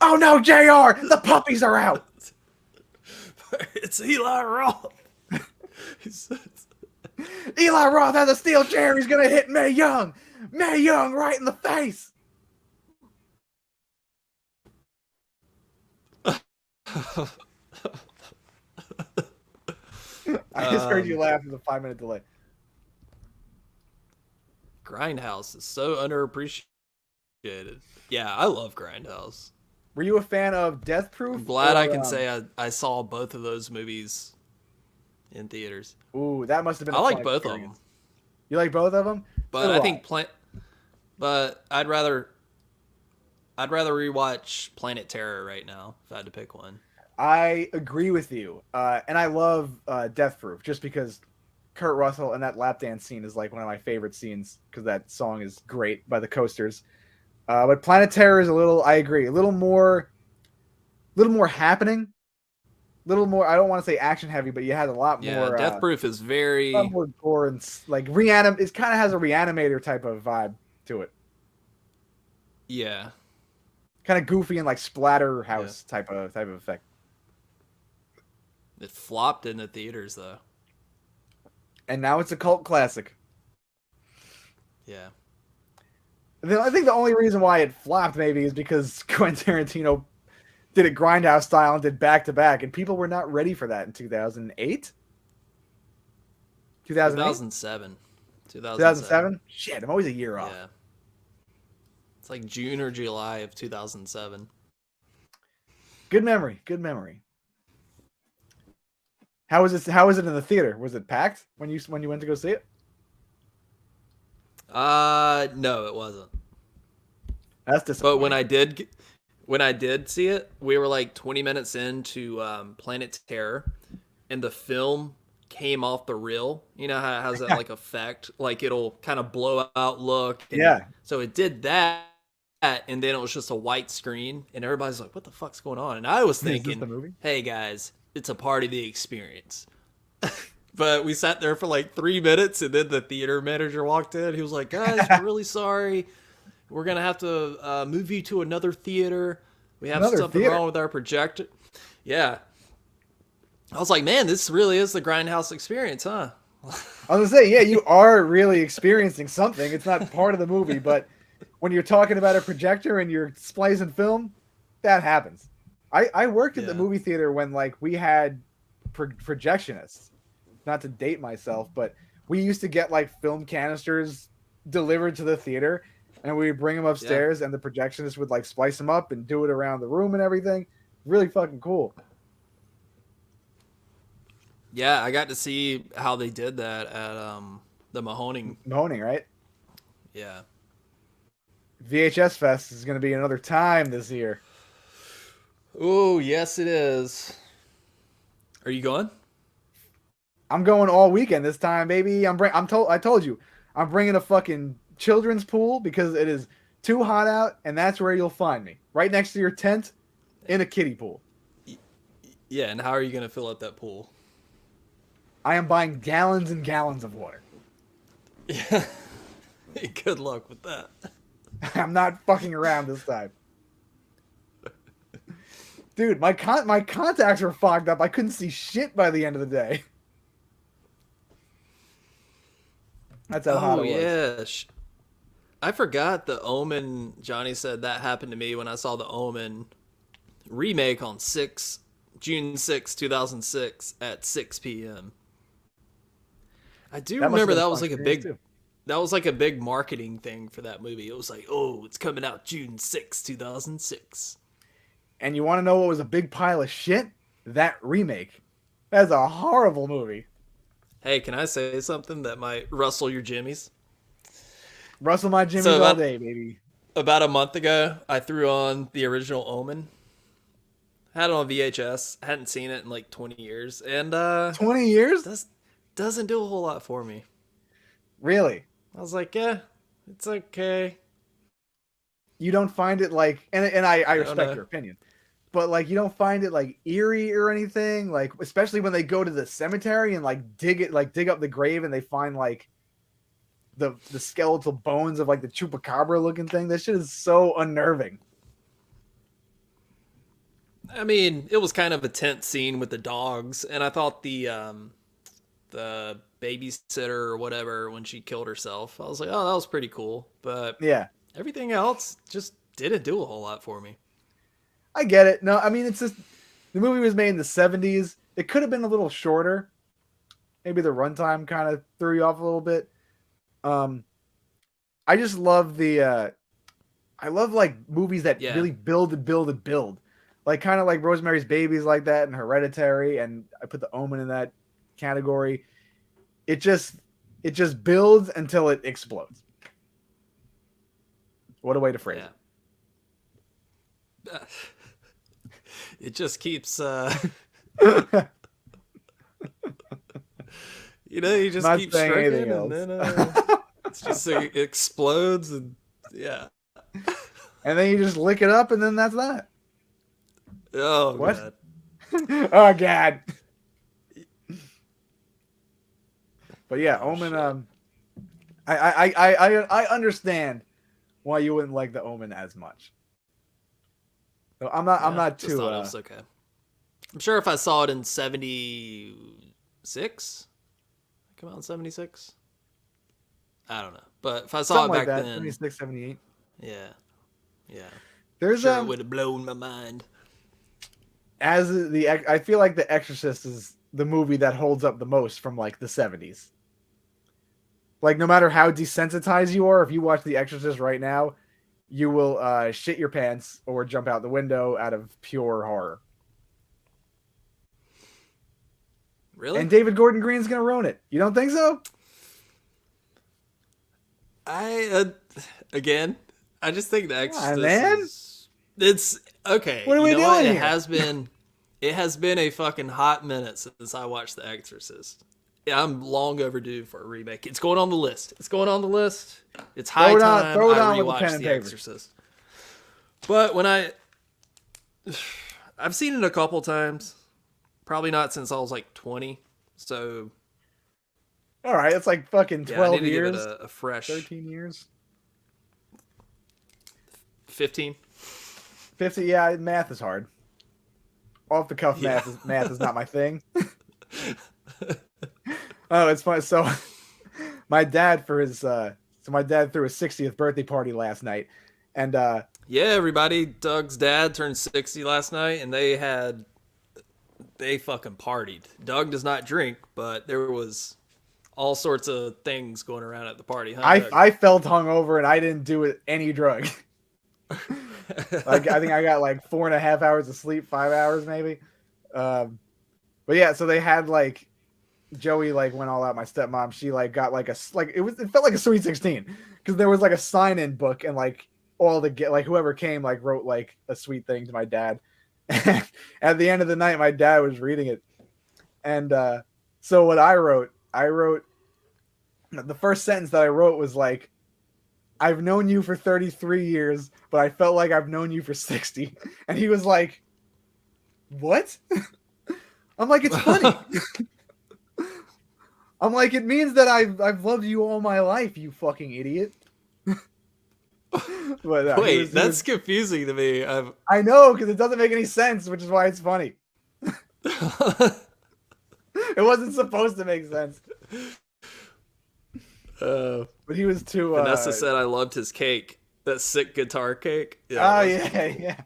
Oh no, JR! The puppies are out! It's Eli Roth! Eli Roth has a steel chair. He's gonna hit Mae Young. Mae Young right in the face. I just heard you laugh with a 5-minute delay. Grindhouse is so underappreciated. Yeah, I love Grindhouse. Were you a fan of Death I'm Proof glad I or can say I saw both of those movies in theaters. Ooh, that must have been I a fun like both of them, experience. You like both of them? So but do I I. think but I'd rather rewatch Planet Terror right now if I had to pick one. I agree with you. And I love Death Proof just because Kurt Russell and that lap dance scene is like one of my favorite scenes because that song is great by the Coasters. But Planet Terror is a little, I agree, a little more happening, a little more. I don't want to say action heavy, but you had Yeah, Death Proof is a lot very more gore and like reanim. It kind of has a reanimator type of vibe to it, yeah kind of goofy and like yeah. splatterhouse type of effect. It flopped in the theaters though. And now it's a cult classic. Yeah. I think the only reason why it flopped maybe is because Quentin Tarantino did it grindhouse style and did back to back, and people were not ready for that in 2008, 2008, 2007. 2007. 2007. Shit, I'm always a year off. Yeah. It's like June or July of 2007. Good memory. Good memory. How was it? How was it in the theater? Was it packed when you went to go see it? No, it wasn't. That's But disappointing. when I did see it, we were like 20 minutes into Planet Terror, and the film came off the reel. You know how it has that like effect, like it'll kind of blow out look, and Yeah. so it did that, and then it was just a white screen, and everybody's like, "What the fuck's going on?" And I was Is this thinking, the movie? "Hey guys, it's a part of the experience." But we sat there for like 3 minutes, and then the theater manager walked in. He was like, "Guys, we're really sorry. We're gonna have to move you to another theater. We have Another something theater. wrong with our projector." Yeah, I was like, "Man, this really is the Grindhouse experience, huh?" I was gonna say, yeah, you are really experiencing something. It's not part of the movie, but when you're talking about a projector and you're splicing film, that happens. I worked at the Yeah, movie theater when like we had projectionists. Not to date myself, but we used to get like film canisters delivered to the theater, and we would bring them yeah, upstairs, and the projectionist would like splice them up and do it around the room and everything. Really fucking cool. yeah. I got to see how they did that at the Mahoning. Moaning, right? Yeah. VHS Fest is going to be another time this year. Oh yes, it is. Are you going? I'm going all weekend this time, baby. I told you, I'm bringing a fucking children's pool because it is too hot out, and that's where you'll find me, right next to your tent, in a kiddie pool. Yeah. And how are you gonna fill up that pool? I am buying gallons and gallons of water. Yeah. Good luck with that. I'm not fucking around this time, dude. My contacts were fogged up. I couldn't see shit by the end of the day. That's how hot Oh it was. yeah. I forgot the Omen. Johnny said that happened to me when I saw the Omen remake on June 6, 2006 at 6 p.m. I do That must have remember been a that fun was like a experience big too. that was like a big marketing thing for that movie. It was like, "Oh, it's coming out June 6, 2006." And you want to know what was a big pile of shit? That remake. That's a horrible movie. Hey, can I say something that might rustle your jimmies? Rustle my So jimmies all day, baby. about a month ago, I threw on the original Omen. Had it on VHS. Hadn't seen it in like 20 years, and 20 years? does doesn't do a whole lot for me. Really? I was like, yeah, it's okay. You don't find it like, and I I don't respect know. your opinion, but like you don't find it like eerie or anything, like especially when they go to the cemetery and like dig up the grave and they find like the skeletal bones of like the chupacabra looking thing. That shit is so unnerving. I mean, it was kind of a tense scene with the dogs, and I thought the babysitter or whatever when she killed herself, I was like, oh, that was pretty cool. But Yeah, everything else just didn't do a whole lot for me. I get it. No, I mean it's just the movie was made in the 70s. It could have been a little shorter. Maybe the runtime kind of threw you off a little bit. Um, I just love the I love like movies that Yeah, really build and build and build. Like kind of like Rosemary's Babies like that and Hereditary, and I put The Omen in that category. It just it just builds until it explodes. What a way to phrase yeah. It just keeps, it. you just Not keep saying anything stroking, and else. then it's just it explodes, and yeah. And then you just lick it up, and then that's that. Oh What? god. Oh god. But yeah, Oh Omen. shit. I understand why you wouldn't like the Omen as much. So I'm Yeah, not just too thought it was okay. I'm sure if I saw it in '76, come out in '76. I don't know, but if I saw something it like back that. then, 76, 78. yeah, yeah, I'm There's sure it would have blown my mind. as the I feel like The Exorcist is the movie that holds up the most from like the 70s. Like no matter how desensitized you are, if you watch The Exorcist right now, you will shit your pants or jump out the window out of pure horror. Really? And David Gordon Green's gonna ruin it. You don't think so? I again, I just think The Come on, Exorcist man. is it's okay. What are You we know what? doing here? It has been a fucking hot minute since I watched The Exorcist. Yeah, I'm long overdue for a remake. It's going on the list. It's going on the list. It's high time Throw it I on with a pen rewatch and The paper. Exorcist. But when I've seen it a couple times, probably not since I was like 20. So All right, it's like fucking yeah, I need 12 to give it years, a fresh 13 years, 15. 50. Yeah, math is hard. Off the cuff Yeah. math is not my thing. Oh, it's fun. So my dad for his so my dad threw his 60th birthday party last night, and Yeah, everybody. Doug's dad turned 60 last night, and they fucking partied. Doug does not drink, but there was all sorts of things going around at the party, huh, Doug? I felt hungover and I didn't do it any drug. Like I think I got like 4.5 hours of sleep, 5 hours maybe. Um, but yeah, so they had like Joey like went all out. My stepmom, she like got like it felt like a Sweet 16 because there was like a sign in book and like all the get like whoever came like wrote like a sweet thing to my dad. And at the end of the night, my dad was reading it, and so what I wrote the first sentence that I wrote was like, "I've known you for 33 years, but I felt like I've known you for 60." And he was like, "What?" I'm like, "It's funny." I'm like, "It means that I've loved you all my life, you fucking idiot." But Wait, that's confusing to me. I know because it doesn't make any sense, which is why it's funny. It wasn't supposed to make sense, uh, but he was too. Vanessa said I loved his cake. That sick guitar cake. Yeah, Oh that's yeah, cool. yeah,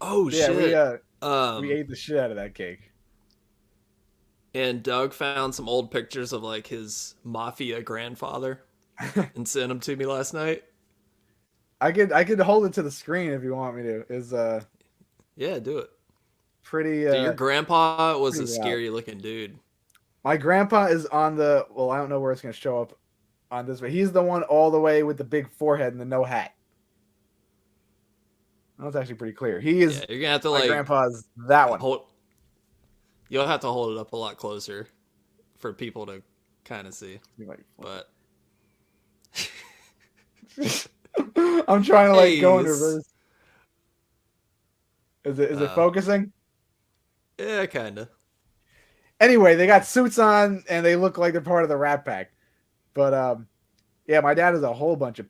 Oh yeah. shit. We ate the shit out of that cake. And Doug found some old pictures of like his mafia grandfather and sent them to me last night. I could hold it to the screen if you want me to. Is Yeah, do it. pretty Dude, your grandpa was a pretty wild. scary looking dude. My grandpa is on the well, I don't know where it's gonna show up on this, but he's the one all the way with the big forehead and the no hat. That's actually pretty clear. He is Yeah, you're gonna have to my like grandpa's that one. hold. You'll have to hold it up a lot closer for people to kind of see. But I'm trying to like hey, go in reverse. Is it uh, focusing? yeah, kind of. Anyway, they got suits on and they look like they're part of the Rat Pack. But yeah, my dad has a whole bunch of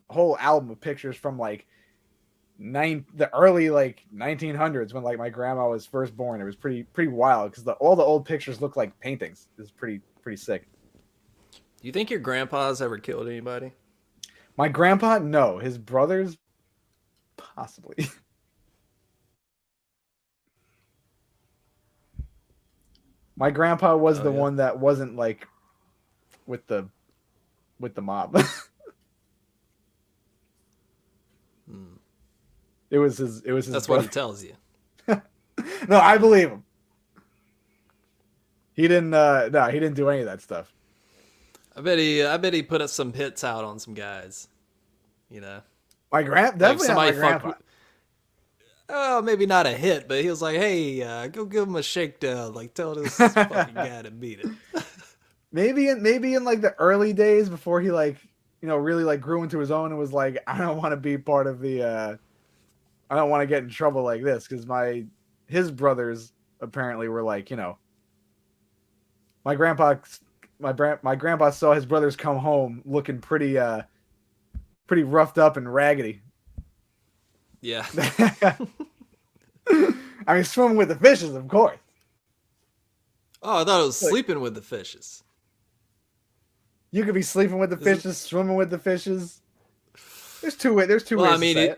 whole album of pictures from like the early like 1900s when like my grandma was first born. It was pretty wild because all the old pictures look like paintings. It's pretty sick. Do you think your grandpa's ever killed anybody? My grandpa, no, his brothers, possibly. My grandpa was Oh the yeah. one that wasn't like with the with the mob. It was his. It was his That's brother. what he tells you. No, I believe him. He didn't. No, he didn't do any of that stuff. I bet he put up some hits out on some guys. You know, My definitely not my grandpa. Oh, maybe not a hit, but he was like, "Hey, go give him a shakedown. Like, tell this fucking guy to beat it." maybe in like the early days before he like really like grew into his own and was like, I don't want to be part of the. I don't want to get in trouble like this because his brothers apparently were like my grandpa saw his brothers come home looking pretty roughed up and raggedy. Yeah. I mean, swimming with the fishes, of course. Oh, I thought it was sleeping with the fishes. You could be sleeping with the fishes, swimming with the fishes. There's two ways. There's two ways. I mean, to say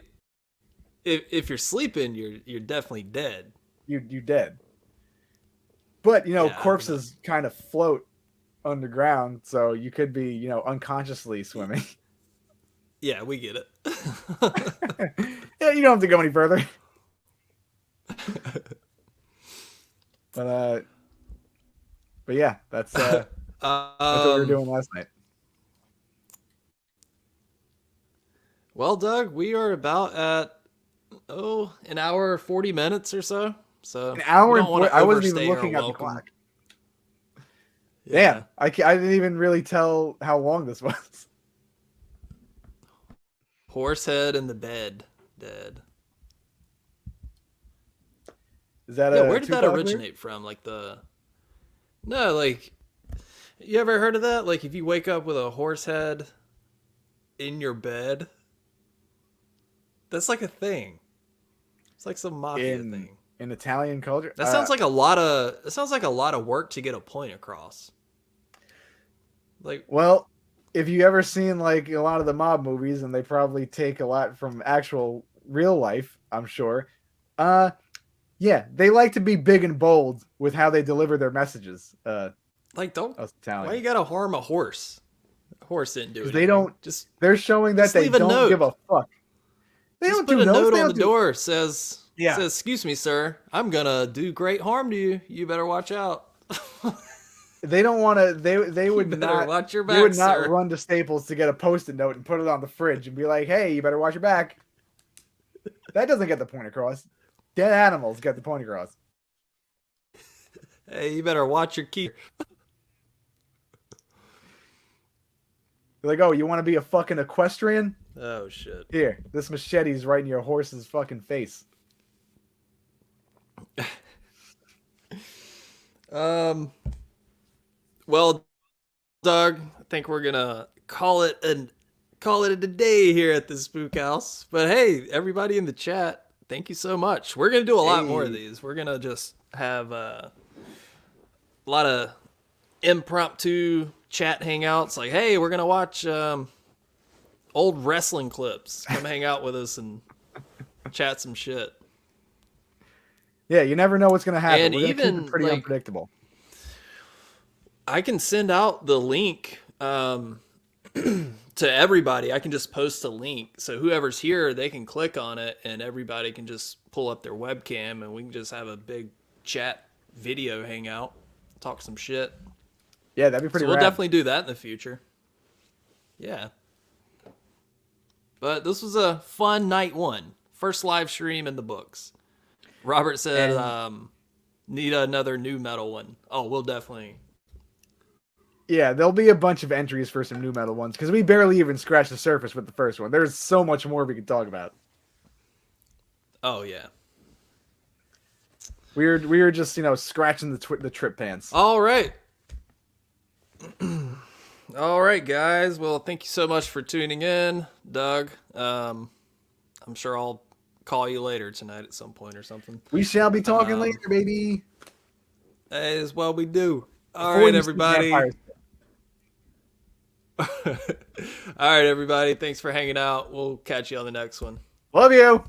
it. If you're sleeping, you're definitely dead. You dead. But Yeah, corpses kind of float underground, so you could be unconsciously swimming. Yeah, we get it. Yeah, you don't have to go any further. But yeah, that's what we were doing last night. Well, Doug, we are about at an hour 40 minutes or so. So an hour and 40, I wasn't even looking at the clock. Yeah, I didn't even really tell how long this was. Horsehead in the bed, dead. Is that where did that originate from? Like you ever heard of that? Like if you wake up with a horse head in your bed, that's like a thing. It's like some mafia thing in Italian culture. That sounds like a lot of work to get a point across. Like, well, if you ever seen like a lot of the mob movies, and they probably take a lot from actual real life, I'm sure. Yeah, they like to be big and bold with how they deliver their messages. Why you gotta harm a horse? A horse didn't do it. They don't. They're showing that they don't give a fuck. They don't do put a notes. note on the door says, "Excuse me, sir. I'm gonna do great harm to you. You better watch out." They don't want to. They would not watch your back. They would not sir. run to Staples to get a Post-it note and put it on the fridge and be like, "Hey, you better watch your back." That doesn't get the point across. Dead animals get the point across. Hey, you better watch your key. They're like, "Oh, you want to be a fucking equestrian? Oh shit! Here, this machete's right in your horse's fucking face." Well, Doug, I think we're gonna call it a day here at the Spook House. But hey, everybody in the chat, thank you so much. We're gonna do a lot more of these. We're gonna just have a lot of impromptu chat hangouts. Like, hey, we're gonna watch old wrestling clips. Come hang out with us and chat some shit. Yeah, you never know what's gonna happen. And we're even keep it pretty unpredictable. I can send out the link to everybody. I can just post a link. So whoever's here, they can click on it and everybody can just pull up their webcam and we can just have a big chat video hangout, talk some shit. Yeah, that'd be pretty We'll rad. definitely do that in the future. Yeah. But this was a fun night one. First live stream in the books. Robert said need another new metal one. Oh, we'll definitely... Yeah, there'll be a bunch of entries for some new metal ones because we barely even scratched the surface with the first one. There's so much more we could talk about. Oh yeah, we were just scratching the trip pants. All right, all right, guys. Well, thank you so much for tuning in, Doug. I'm sure I'll call you later tonight at some point or something. We shall be talking later, baby. As well we do. All right, everybody. All right, everybody. Thanks for hanging out. We'll catch you on the next one. Love you.